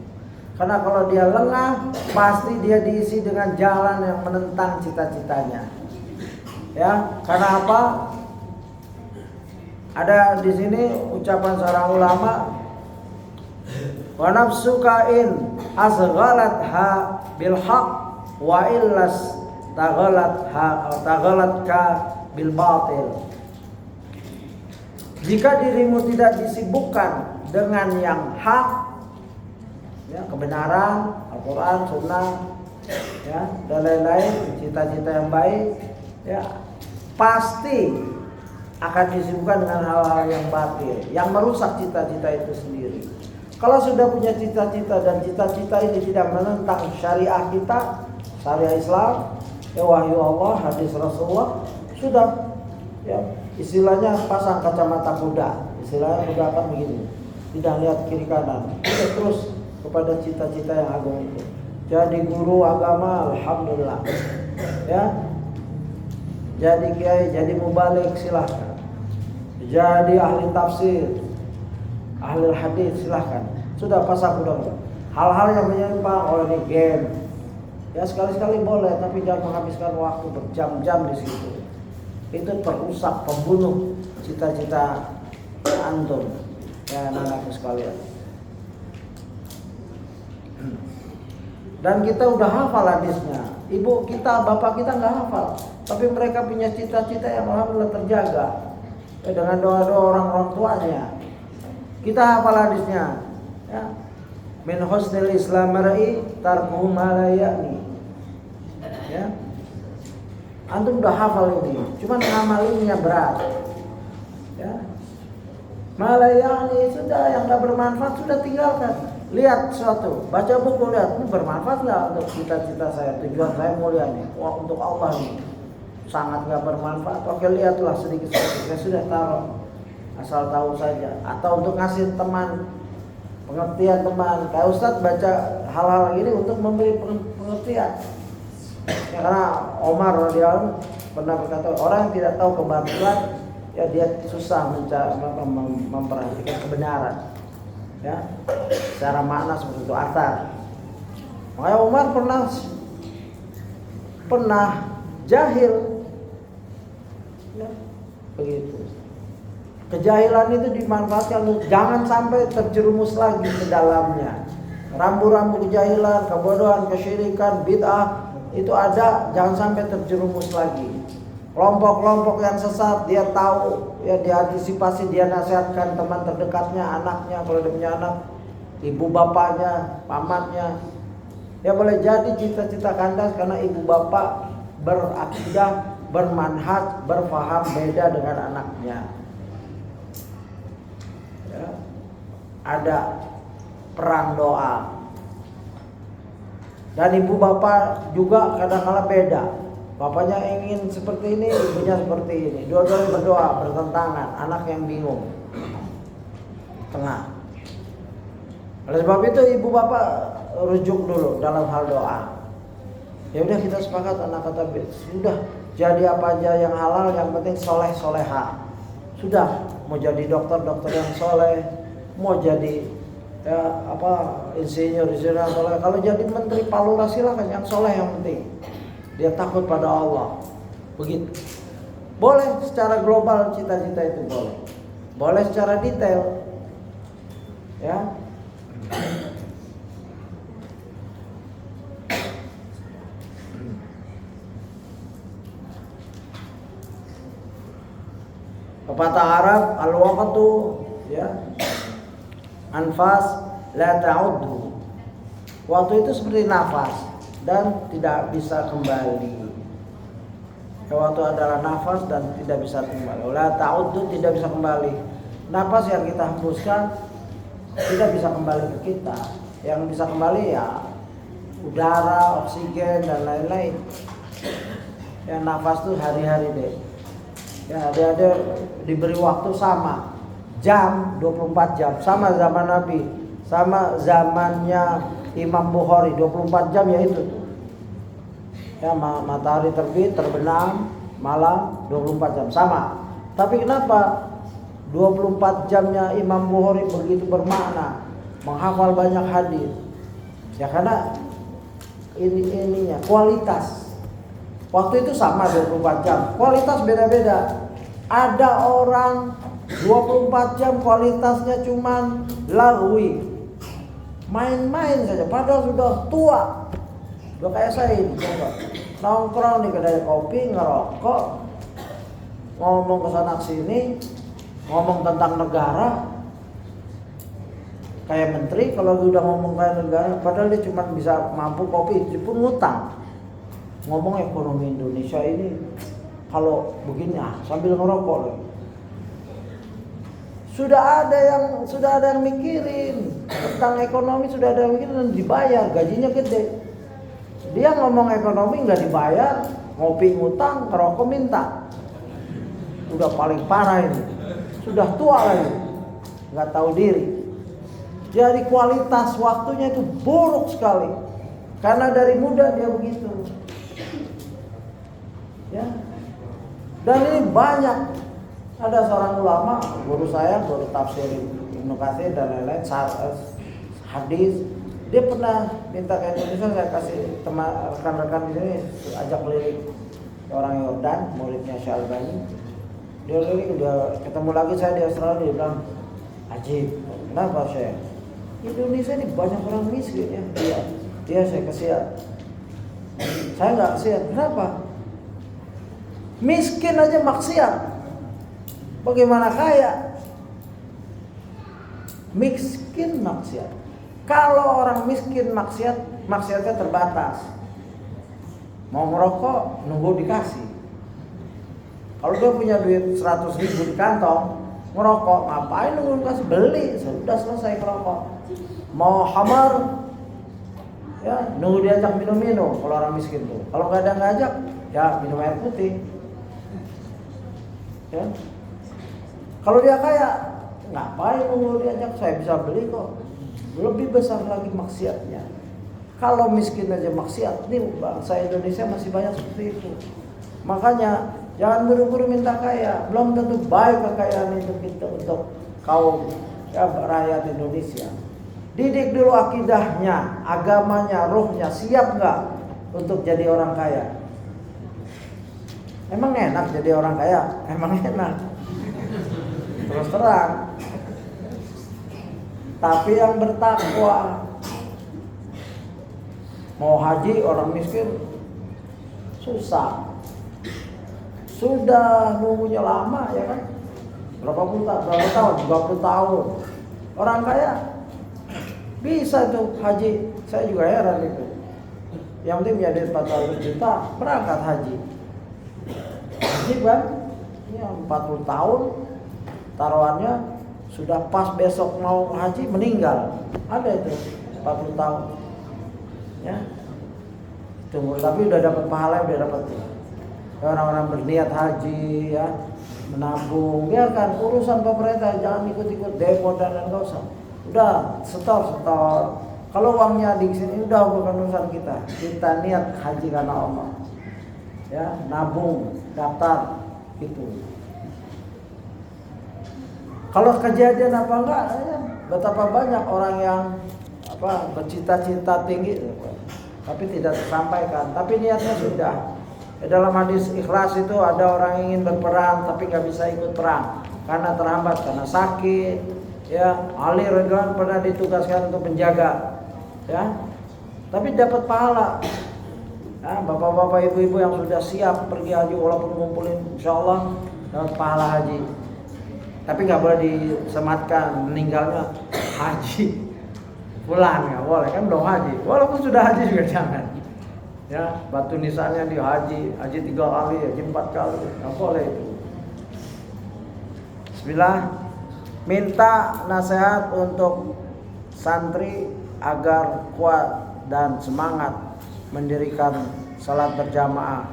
Karena kalau dia lengah, pasti dia diisi dengan jalan yang menentang cita-citanya. Ya, karena apa? Ada di sini ucapan seorang ulama, wa nafsuka in asghalatha bil haqq wa illas taghalatka bil batil. Jika dirimu tidak disibukkan dengan yang hak, ya, kebenaran, Al-Quran, Sunnah, ya, dan lain-lain, cita-cita yang baik, ya, pasti akan disibukkan dengan hal-hal yang batil, yang merusak cita-cita itu sendiri. Kalau sudah punya cita-cita dan cita-cita ini tidak menentang syariah kita, syariah Islam, ya wahyu Allah, hadis Rasulullah, sudah, ya, istilahnya pasang kacamata kuda. Istilahnya kuda kan begini, tidak lihat kiri kanan, terus kepada cita-cita yang agung itu. Jadi guru agama, alhamdulillah. Ya, jadi kiai, jadi mubalik, silahkan. Jadi ahli tafsir, ahli hadis silahkan. Sudah pasang udah. Hal-hal yang menyimpang, ini game. Ya sekali-sekali boleh, tapi jangan menghabiskan waktu berjam-jam di situ. Itu perusak, pembunuh cita-cita antum. Ya anak-anakku sekalian. Dan kita udah hafal hadisnya. Ibu kita, bapak kita nggak hafal, tapi mereka punya cita-cita yang alhamdulillah terjaga dengan doa-doa orang tuanya. Kita hafal hadisnya. Ya. Min husnil Islam mar'i tarkuhu ma la ya'ni. Ya. Antum udah hafal ini, cuman ngamalinnya berat. Ya. Ma la ya'ni sudah, yang nggak bermanfaat sudah tinggalkan. Lihat sesuatu, baca buku, lihat ini bermanfaat nggak untuk cita-cita saya, tujuan saya mulia nih, wah untuk Allah nih, sangat nggak bermanfaat. Oke, lihatlah sedikit-sedikit, saya sudah taruh, asal tahu saja. Atau untuk ngasih teman, pengertian teman, kayak Ustadz baca hal-hal ini untuk memberi pengertian. Ya, karena Omar radhiyallahu pernah berkata, orang yang tidak tahu kebatilan, ya dia susah memperhatikan kebenaran. Ya, secara makna seperti itu asar. Makanya Umar pernah jahil, ya, begitu. Kejahilan itu dimanfaatkan, jangan sampai terjerumus lagi ke dalamnya. Rambu-rambu kejahilan, kebodohan, kesyirikan, bid'ah itu ada, jangan sampai terjerumus lagi. Kelompok-kelompok yang sesat dia tahu, ya dia antisipasi, dia nasihatkan teman terdekatnya, anaknya kalau dia punya anak, ibu bapaknya, pamannya. Ya boleh jadi cita-cita kandas karena ibu bapak berakidah, bermanhaj, berfaham beda dengan anaknya. Ya. Ada perang doa. Dan ibu bapak juga kadang-kala beda. Bapaknya ingin seperti ini, ibunya seperti ini. Dua-duanya berdoa, bertentangan, anak yang bingung. Tengah. Oleh sebab itu ibu bapak rujuk dulu dalam hal doa. Ya udah kita sepakat anak kata sudah jadi apa aja yang halal, yang penting soleh soleha. Sudah mau jadi dokter yang soleh, mau jadi insinyur yang soleh. Kalau jadi menteri palura silakan, yang soleh yang penting. Dia takut pada Allah. Begitu. Boleh secara global cita-cita itu boleh. Boleh secara detail. Ya. Pepatah Arab, al-waqtu ya. Anfas la ta'uddu. Waktu itu seperti nafas dan tidak bisa kembali. Waktu adalah nafas dan tidak bisa kembali. La ta'uddu, tidak bisa kembali. Nafas yang kita hembuskan tidak bisa kembali ke kita. Yang bisa kembali ya udara, oksigen dan lain-lain. Ya nafas tuh hari-hari deh. Ya ada diberi waktu sama. Jam 24 jam sama zaman Nabi, sama zamannya Imam Bukhari 24 jam ya itu. Ya matahari terbit, terbenam, malam 24 jam sama. Tapi kenapa 24 jamnya Imam Bukhari begitu bermakna, menghafal banyak hadis? Ya karena ininya kualitas. Waktu itu sama 24 jam, kualitas beda-beda. Ada orang 24 jam kualitasnya cuman lagwi, main-main saja, padahal sudah tua. Udah kayak saya ini, nongkrong di kedai kopi, ngerokok, ngomong ke sana sini, ngomong tentang negara, kayak menteri. Kalau udah ngomong kayak negara, padahal dia cuma bisa mampu kopi, itu pun ngutang. Ngomong ekonomi Indonesia ini, kalau begini sambil ngerokok lagi. Sudah ada yang mikirin tentang ekonomi, sudah ada yang mikirin dan dibayar, gajinya gede. Dia ngomong ekonomi nggak dibayar, ngopi ngutang, ngerokok minta. Udah paling parah ini, sudah tua lagi, nggak tahu diri. Jadi kualitas waktunya itu buruk sekali, karena dari muda dia begitu. Ya, dan ini banyak. Ada seorang ulama, guru saya, guru tafsir Ibnu Katsir dan lain-lain, hadis. Dia pernah minta ke Indonesia, saya kasih teman rekan-rekan di sini, ajak keliling orang Yordan, muridnya Syekh Albani. Dia keliling, dia ketemu lagi saya di Australia, dia bilang, "Ajib, kenapa Syekh? Indonesia ini banyak orang miskin ya." Dia saya kasihan. Saya nggak kasihan. Kenapa? Miskin aja maksiat. Bagaimana kaya? Miskin maksiat. Kalau orang miskin maksiatnya terbatas. Mau merokok, nunggu dikasih. Kalau dia punya duit 100.000 di kantong, ngerokok, ngapain nunggu dikasih? Beli, sudah selesai merokok. Mau hamar, ya nunggu diajak minum-minum. Kalau orang miskin tuh, kalau nggak ada ngajak, ya minum air putih. Ya. Kalau dia kaya, ngapain nunggu diajak? Saya bisa beli kok. Lebih besar lagi maksiatnya. Kalau miskin aja maksiat, nih bangsa Indonesia masih banyak seperti itu. Makanya jangan buru-buru minta kaya. Belum tentu baik kekayaan itu kita untuk kaum ya, rakyat Indonesia. Didik dulu akidahnya, agamanya, ruhnya. Siap nggak untuk jadi orang kaya? Emang enak jadi orang kaya? Emang enak. Terus terang. Tapi yang bertakwa. Mau haji orang miskin susah. Sudah nunggunya lama ya kan? Berapa tahun? 20 tahun. Orang kaya bisa tuh haji. Saya juga heran itu. Yang penting menjadi 400 juta berangkat haji. Haji kan? Ya 40 tahun taruhannya sudah pas besok mau haji meninggal. Ada itu 40 tahun. Ya. Tunggu, tapi udah dapat pahala, udah dapat. Orang-orang berniat haji ya, menabung, biarkan urusan pemerintah, jangan ikut-ikut demo dan enggak usah. Udah, setor. Kalau uangnya di sini udah bukan urusan kita. Kita niat haji karena Allah. Ya, nabung, daftar gitu. Kalau kejadian apa enggak, ya, betapa banyak orang yang bercita-cita tinggi tapi tidak tersampaikan, tapi niatnya sudah. Dalam hadis ikhlas itu ada orang yang ingin berperang tapi nggak bisa ikut perang karena terhambat, karena sakit. Ya, Ali radhiyallahu anhu pernah ditugaskan untuk menjaga, ya, tapi dapat pahala. Nah, bapak-bapak, ibu-ibu yang sudah siap pergi haji walaupun ngumpulin, insyaallah dapat pahala haji. Tapi nggak boleh disematkan meninggalnya haji. Pulang nggak boleh, kan belum haji. Walaupun sudah haji juga jangan. Ya, batu nisannya di haji 3 kali, haji 4 kali, nggak boleh itu. Bismillah. Minta nasihat untuk santri agar kuat dan semangat mendirikan salat berjamaah.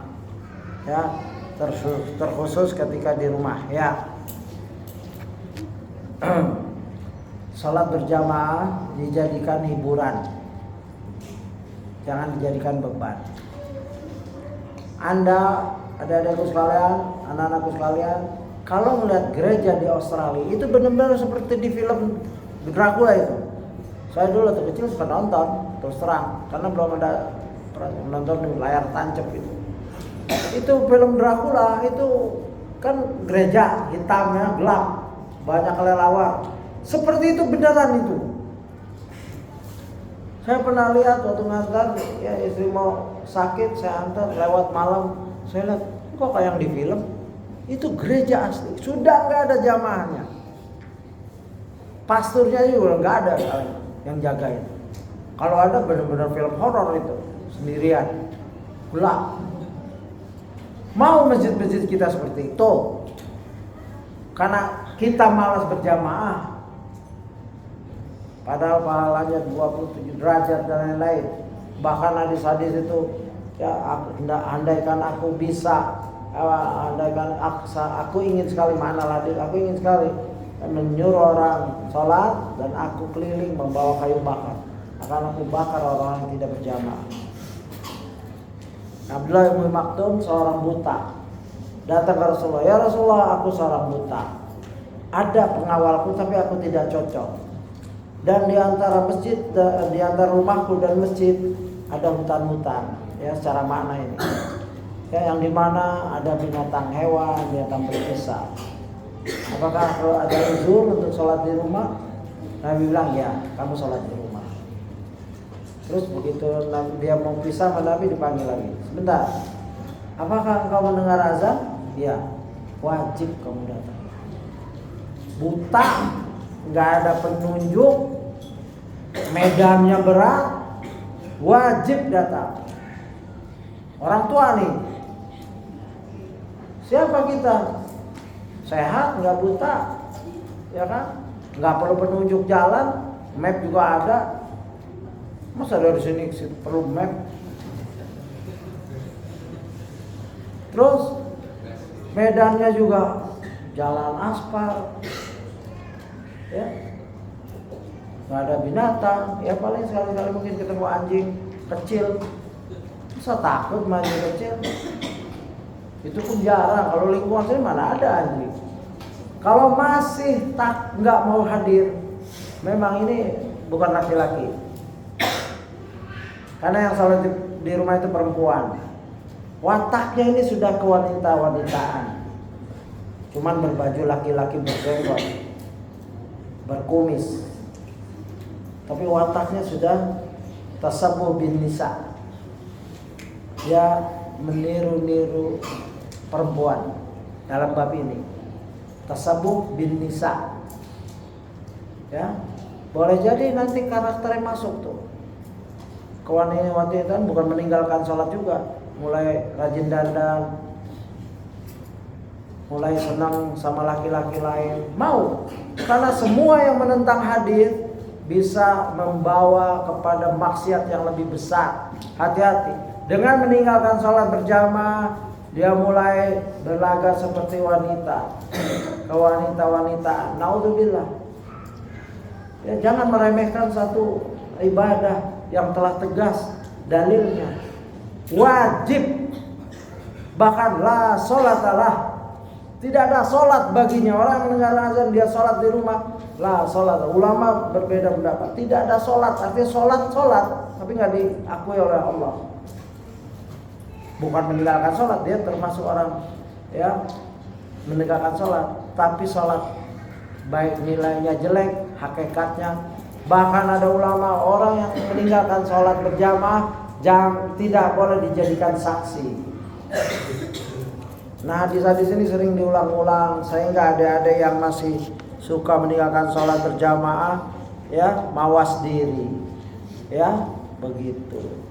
Ya, terkhusus ketika di rumah. Ya. Salat berjamaah dijadikan hiburan, jangan dijadikan beban. Anda, adik-adikku sekalian, anak-anakku sekalian, kalau melihat gereja di Australia itu benar-benar seperti di film Dracula itu. Saya dulu waktu kecil suka nonton, terus terang, karena belum ada nonton di layar tancap itu. Itu film Dracula itu kan gereja hitamnya gelap, banyak kelelawar. Seperti itu beneran itu. Saya pernah lihat waktu ngantar, ya istri mau sakit, saya antar lewat malam, saya lihat kok kayak yang di film. Itu gereja asli, sudah nggak ada jamaahnya. Pasturnya juga nggak ada yang jagain. Kalau ada benar-benar film horor itu, sendirian, gelap. Mau masjid-masjid kita seperti itu, karena kita malas berjamaah. Padahal pahalanya 27 derajat dan lain-lain. Bahkan hadis-hadis itu, ya andaikan aku bisa, andaikan aku ingin sekali, mana hadis, aku ingin sekali menyuruh orang sholat dan aku keliling membawa kayu bakar. Akan aku bakar orang yang tidak berjamaah. Abdullah bin Maktum seorang buta datang ke Rasulullah, ya Rasulullah, aku seorang buta. ada pengawalku tapi aku tidak cocok. Dan di antara masjid, di antara rumahku dan masjid ada hutan-hutan, ya secara makna ini. Ya, yang dimana ada binatang hewan, binatang berbisa. Apakah kalau ada uzur untuk sholat di rumah? Nabi bilang ya, kamu sholat di rumah. Terus begitu dia mau pisah sama Nabi dipanggil lagi. Sebentar, apakah engkau mendengar azan? Ya, wajib kamu datang. Buta, nggak ada penunjuk, medannya berat, wajib datang. Orang tua nih, siapa kita? Sehat, nggak buta, ya kan? Nggak perlu penunjuk jalan, map juga ada. Masa dari sini perlu map? Terus medannya juga jalan aspal, ya, nggak ada binatang, ya paling sekali-kali mungkin ketemu anjing kecil. Masa takut main anjing kecil? Itu pun jarang. Kalau lingkungan sini mana ada anjing. Kalau masih nggak mau hadir, memang ini bukan laki-laki. Karena yang sholat di rumah itu perempuan. Wataknya ini sudah kewanita-wanitaan. Cuman berbaju laki-laki berjenggot, berkumis. Tapi wataknya sudah tasabbuh bin nisa. Dia meniru-niru perempuan dalam bab ini. Tasabbuh bin nisa. Ya. Boleh jadi nanti karakternya masuk tuh. Kewanita-wanitaan bukan meninggalkan sholat juga, mulai rajin dandan, mulai senang sama laki-laki lain, mau. Karena semua yang menentang hadir bisa membawa kepada maksiat yang lebih besar. Hati-hati. Dengan meninggalkan sholat berjamaah, dia mulai berlaga seperti wanita, kewanita-wanitaan. Naudzubillah. Ya, jangan meremehkan satu ibadah yang telah tegas dalilnya. Wajib, bahkan la sholatalah. Tidak ada sholat baginya. Orang yang mendengar azan dia sholat di rumah, la sholat. Ulama berbeda pendapat. Tidak ada sholat, artinya sholat, tapi nggak diakui oleh Allah. Bukan meninggalkan sholat, dia termasuk orang ya meninggalkan sholat, tapi sholat baik nilainya jelek, hakikatnya. Bahkan ada ulama orang yang meninggalkan sholat berjamaah tidak boleh dijadikan saksi. Nah, hadis-hadis ini sering diulang-ulang sehingga ada yang masih suka meninggalkan sholat berjamaah, ya mawas diri, ya begitu.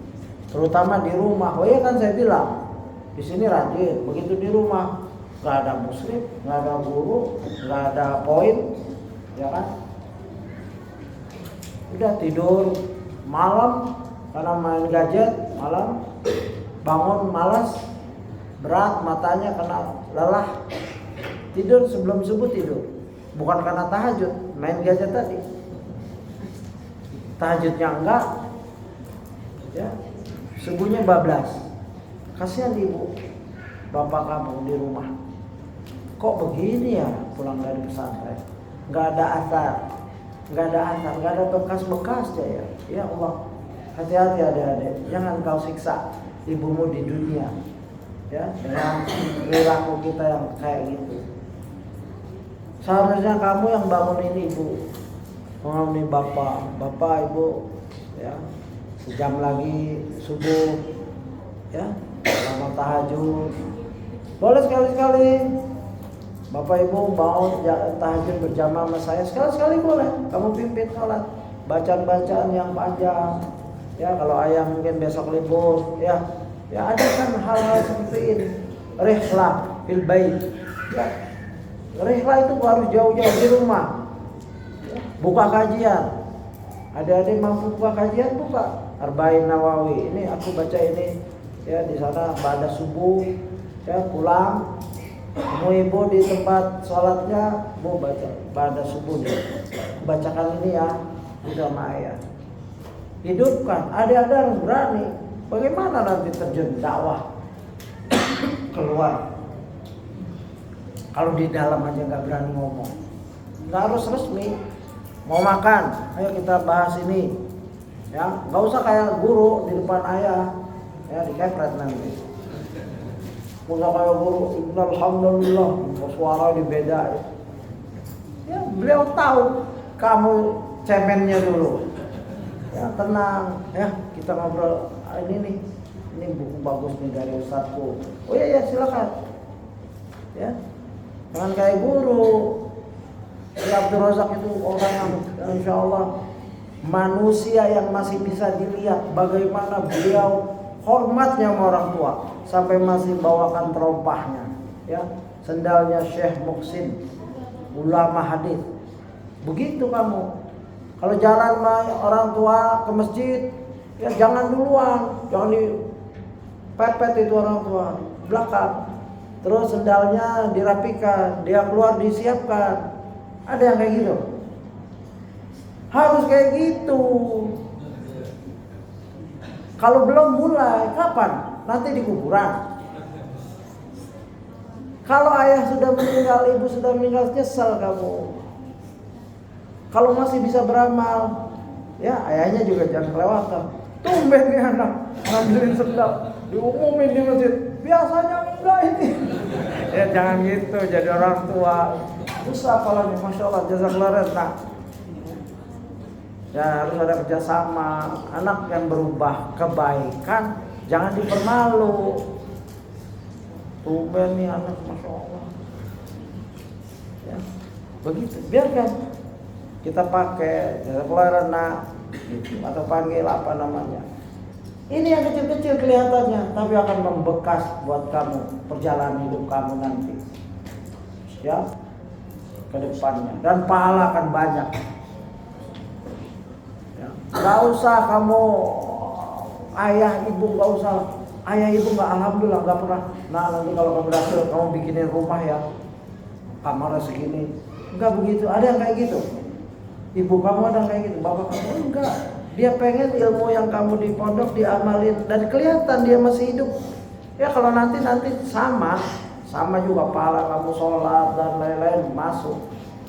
Terutama di rumah. Oh ya kan saya bilang di sini rajin, begitu di rumah nggak ada muslim, nggak ada guru, nggak ada poin, ya kan? Udah tidur malam karena main gadget malam, bangun malas, berat matanya karena lelah, tidur sebelum subuh tidur, bukan karena tahajud, main gadget tadi. Tahajudnya enggak, ya subuhnya bablas. Kasihan ibu bapak kamu di rumah, kok begini ya pulang dari pesantren, nggak ada asar, nggak ada bekas-bekas ya. Ya Allah, hati-hati adik-adik, jangan kau siksa ibumu di dunia, ya dengan perilaku kita yang kayak gitu. Seharusnya kamu yang bangunin ibu, bangunin bapak ibu, ya sejam lagi subuh, ya sama tahajud. Boleh sekali-sekali bapak ibu mau tahajud berjamaah sama saya, sekali-sekali boleh. Kamu pimpin sholat, bacaan-bacaan yang panjang. Ya kalau ayah mungkin besok libur, ya ada kan hal-hal seperti ini. Rihlah fil bait. Ya. Rihlah itu harus jauh-jauh di rumah. Ya. Buka kajian. Adik-adik mampu buka kajian, buka Arba'in Nawawi. Ini aku baca ini ya di sana pada subuh, ya pulang. Kamu ibu di tempat sholatnya, mau baca pada subuh nih. Bacakan ini ya, udah sama ayah. Hidupkan, adik-adik harus berani. Bagaimana nanti terjun dakwah keluar? Kalau di dalam aja nggak berani ngomong, nggak harus resmi. Mau makan, ayo kita bahas ini, ya nggak usah kayak guru di depan ayah, ya dikepret nanti. Nggak usah kayak guru, alhamdulillah, suara dibedain. Ya beliau tahu kamu cemennya dulu. Ya tenang, ya kita ngobrol. Ini buku bagus nih dari ustadku. Oh iya silakan. Ya, jangan kayak guru. Ya Abdul Razak itu orang yang insya Allah manusia yang masih bisa dilihat bagaimana beliau hormatnya sama orang tua sampai masih bawakan terompahnya, ya sendalnya Syekh Muhsin, ulama hadis. Begitu kamu. Kalau jalan sama orang tua ke masjid, ya jangan duluan, jangan dipepet itu orang tua, belakang. Terus sendalnya dirapikan, dia keluar disiapkan. Ada yang kayak gitu? Harus kayak gitu. Kalau belum mulai, kapan? Nanti di kuburan. Kalau ayah sudah meninggal, ibu sudah meninggal, nyesal kamu. Kalau masih bisa beramal, ya ayahnya juga jangan kelewatan. Tumben nih anak ngambilin sendal, diumumin di masjid. Biasanya enggak ini. Ya jangan gitu, jadi orang tua. Susah apalagi, masya Allah, jazakallah khair. Ya harus ada kerjasama. Anak yang berubah kebaikan jangan dipermalu. Tumben nih anak, masya Allah. Ya, begitu. Biarkan kita pakai jazakallah khair gitu, atau panggil apa namanya. Ini yang kecil-kecil kelihatannya, tapi akan membekas buat kamu perjalanan hidup kamu nanti. Ya. Ke depannya, dan pahala akan banyak. Ya. Gak usah kamu ayah ibu, gak usah ayah ibu nggak, alhamdulillah nggak pernah. Nah nanti kalau kamu berhasil kamu bikinin rumah ya, kamarnya segini. Enggak begitu. Ada yang kayak gitu. Ibu kamu ada yang kayak gitu, bapak kamu enggak. Dia pengen ilmu yang kamu di pondok diamalin dan kelihatan dia masih hidup. Ya kalau nanti sama juga pahala kamu sholat dan lain-lain masuk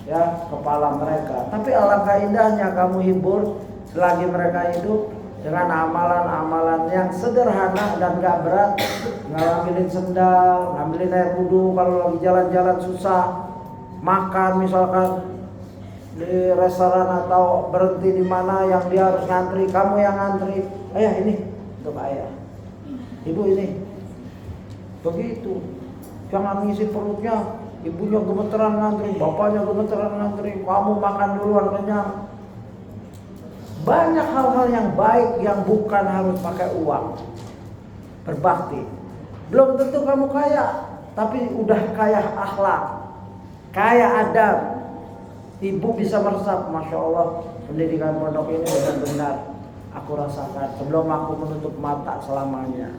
ya kepala mereka. Tapi alangkah indahnya kamu hibur selagi mereka hidup dengan amalan-amalan yang sederhana dan gak berat. Ngambilin sendal, ngambilin air wudhu kalau lagi jalan-jalan susah, makan misalkan di restoran atau berhenti di mana yang dia harus ngantri, kamu yang ngantri. Ayah ini untuk ayah, ibu ini. Begitu. Jangan ngisi perutnya, ibunya gemeteran ngantri, bapaknya gemeteran ngantri, kamu makan duluan kenyang. Banyak hal-hal yang baik yang bukan harus pakai uang. Berbakti. Belum tentu kamu kaya, tapi udah kaya akhlak, kaya adab. Ibu bisa meresap, masya Allah, pendidikan pondok ini benar-benar aku rasakan sebelum aku menutup mata selamanya.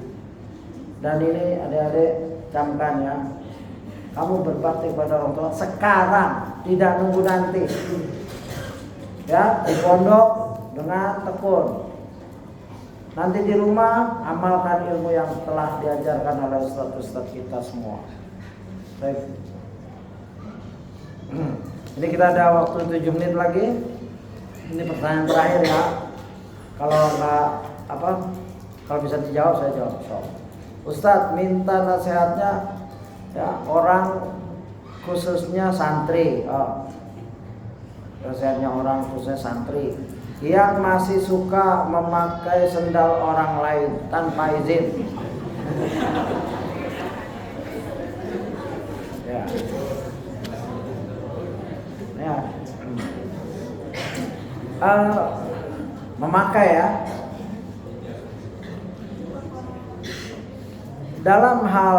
Dan ini adik-adik, camkan ya, kamu berbakti pada orang tua sekarang, tidak nunggu nanti. Ya, di pondok dengan tekun. Nanti di rumah amalkan ilmu yang telah diajarkan oleh ustaz-ustaz kita semua. Baik. Ini kita ada waktu 7 menit lagi. Ini pertanyaan terakhir ya. Kalau enggak kalau bisa dijawab saya jawab. Ustadz minta nasihatnya ya, orang khususnya santri, nasihatnya orang khususnya santri yang masih suka memakai sendal orang lain tanpa izin. Memakai ya. Dalam hal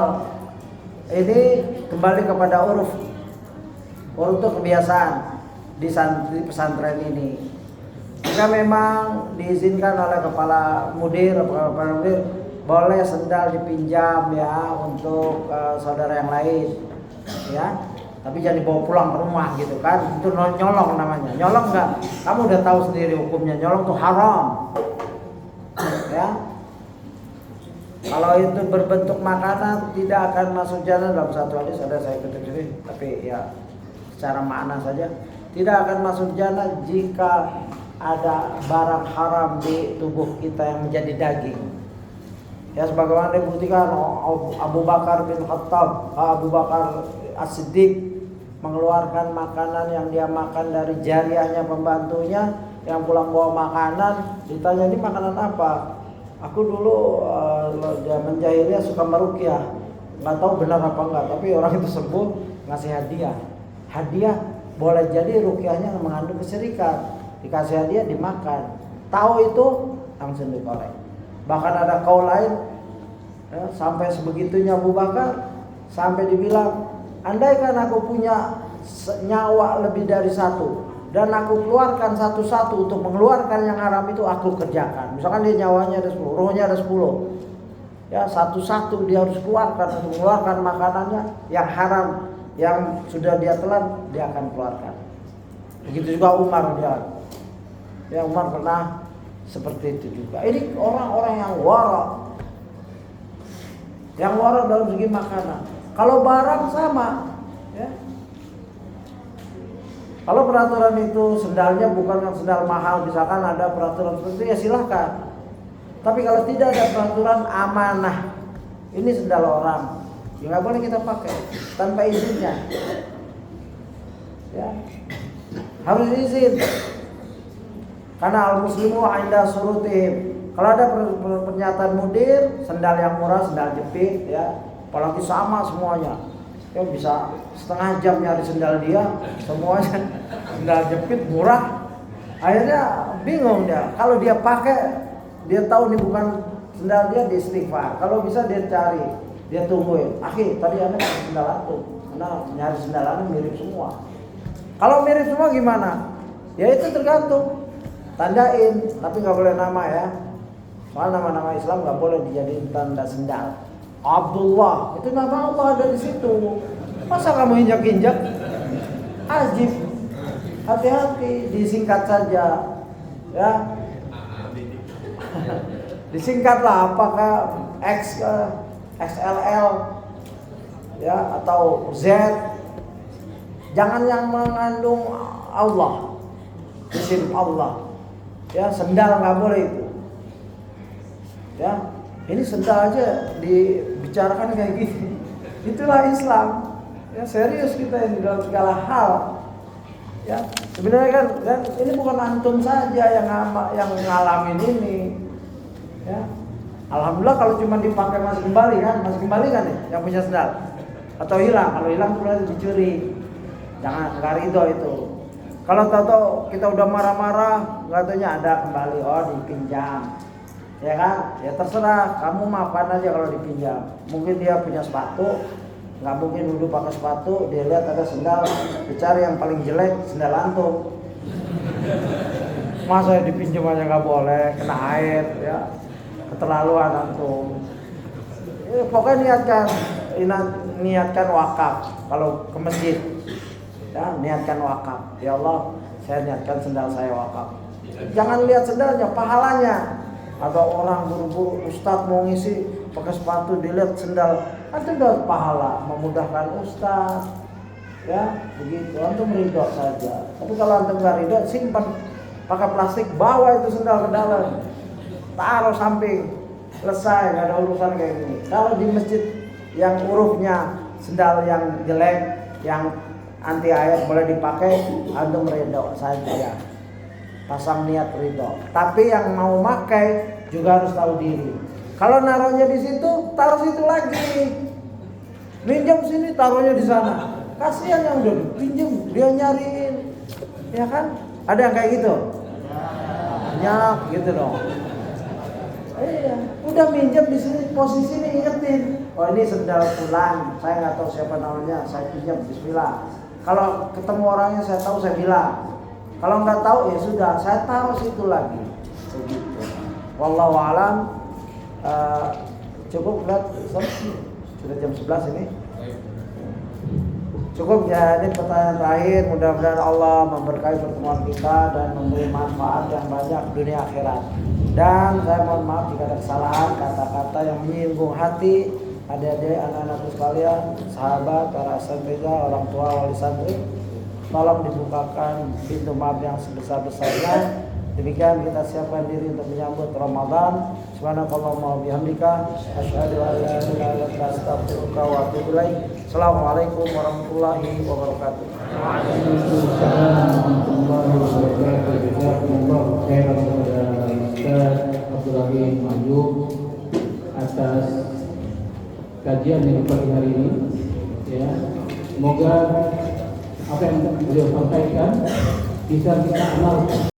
ini kembali kepada uruf itu kebiasaan di pesantren ini. Jika memang diizinkan oleh kepala mudir boleh sendal dipinjam ya untuk saudara yang lain ya. Tapi jangan dibawa pulang ke rumah gitu kan. Itu nyolong namanya. Nyolong enggak? Kamu udah tahu sendiri hukumnya. Nyolong itu haram. Ya. Kalau itu berbentuk makanan tidak akan masuk jannah. Dalam satu hadis ada saya kutip sini, tapi ya secara makna saja tidak akan masuk jannah jika ada barang haram di tubuh kita yang menjadi daging. Ya, sebagaimana dibuktikan Abu Bakar bin Khattab, Abu Bakar As-Siddiq mengeluarkan makanan yang dia makan dari jariahnya pembantunya yang pulang bawa makanan. Ditanya, ini makanan apa? Aku dulu zaman jahiliyah suka meruqyah, nggak tahu benar apa enggak, tapi orang itu sembuh ngasih hadiah. Hadiah boleh jadi ruqyahnya mengandung kesyirikan, dikasih hadiah dimakan. Tahu itu langsung dikorek. Bahkan ada kaul lain ya, sampai sebegitunya Abu Bakar sampai dibilang, andaikan aku punya nyawa lebih dari satu dan aku keluarkan satu-satu untuk mengeluarkan yang haram itu, aku kerjakan. Misalkan dia nyawanya ada 10, rohnya ada 10, ya satu-satu dia harus keluarkan untuk mengeluarkan makanannya yang haram yang sudah dia telan, dia akan keluarkan. Begitu juga Umar, ya Umar pernah seperti itu juga. Ini orang-orang yang wara dalam segi makanan. Kalau barang sama, ya. Kalau peraturan itu sendalnya bukan yang sendal mahal, misalkan ada peraturan seperti itu, ya silahkan. Tapi kalau tidak ada peraturan amanah, ini sendal orang, ya nggak boleh kita pakai tanpa izinnya. Ya, harus izin. Karena al-muslimu 'inda surutihim. Kalau ada pernyataan mudir, sendal yang murah, sendal jepit, ya, apalagi sama semuanya. Ya bisa setengah jam nyari sendal dia, semuanya sendal jepit murah. Akhirnya bingung dia. Kalau dia pakai, dia tahu ini bukan sendal dia, dia istighfar. Kalau bisa dia cari, dia tungguin. Akhi, tadi anda pakai sendal aku, anda nyari sendal anda mirip semua. Kalau mirip semua gimana? Ya itu tergantung. Tandain, tapi nggak boleh nama ya. Soal nama-nama Islam nggak boleh dijadiin tanda sendal. Abdullah itu nama Allah ada di situ. Masa kamu injak-injak? Ajib. Hati-hati, disingkat saja. Ya. Disingkatlah, apakah X, XLL, ya atau Z. Jangan yang mengandung Allah, isim Allah. Ya, sendal nggak boleh itu. Ya, ini sendal aja dibicarakan kayak gini. Itulah Islam. Ya, serius kita ini dalam segala hal. Ya, sebenarnya kan, dan ini bukan antum saja yang ngalamin ini. Ya, alhamdulillah kalau cuma dipakai masih kembali kan nih yang punya sendal. Atau hilang, kalau hilang boleh dicuri. Jangan, nggak ridho itu. Kalau tahu kita udah marah-marah, nggak taunya ada kembali, oh dipinjam, ya kan? Ya terserah, kamu maafkan aja kalau dipinjam. Mungkin dia punya sepatu, nggak mungkin dulu pakai sepatu, dia lihat ada sendal, dicari yang paling jelek, sendal antum. Masa dipinjam aja nggak boleh, kena air, ya keterlaluan antum. Ya, pokoknya niatkan wakaf kalau ke masjid. Ya, niatkan wakaf. Ya Allah, saya niatkan sendal saya wakaf. Jangan lihat sendalnya, pahalanya. Ada orang buru-buru, ustadz mau ngisi pakai sepatu, dilihat sendal, antum dapat pahala, memudahkan ustadz. Ya, begitu. Antum ridho saja. Tapi kalau antum nggak ridho, simpan pakai plastik, bawa itu sendal ke dalam, taruh samping, selesai, nggak ada urusan kayak gini. Kalau di masjid yang hurufnya sendal yang jelek, yang anti air boleh dipakai, antum ridho saja. Pasang niat ridho. Tapi yang mau pakai juga harus tahu diri. Kalau naruhnya di situ, taruh situ lagi. Minjam sini, taruhnya di sana. Kasihan yang udah dipinjam, dia nyariin. Ya kan? Ada yang kayak gitu? Banyak gitu dong. Iya, udah minjam di sini, posisi ini ingetin. Oh ini sendal fulan, saya nggak tahu siapa namanya, saya pinjam, bismillah. Kalau ketemu orangnya saya tahu, saya bilang. Kalau nggak tahu ya sudah, saya taruh situ lagi. Begitu. Wallahu a'lam. Cukup lihat, sudah jam 11 ini. Cukup ya, ini pertanyaan terakhir. Mudah-mudahan Allah memberkahi pertemuan kita dan memberi manfaat yang banyak dunia akhirat. Dan saya mohon maaf jika ada kesalahan, kata-kata yang menyinggung hati adik-adik, anak-anakku sekalian, sahabat, para asatidz, orang tua, wali santri. tolong dibukakan pintu maaf yang sebesar-besarnya. Demikian kita siapkan diri untuk menyambut Ramadan. Subhanakallahumma wa bihamdika asyhadu an la ilaha illa anta astaghfiruka wa atubu ilaik. Assalamualaikum warahmatullahi wabarakatuh. Waalaikumsalam warahmatullahi wabarakatuh. Jazakumullahu khairan kepada Ustaz Abdul Rahim Mahjub atas kajian yang pagi hari ini. Ya, semoga apa yang beliau sampaikan bisa kita amalkan.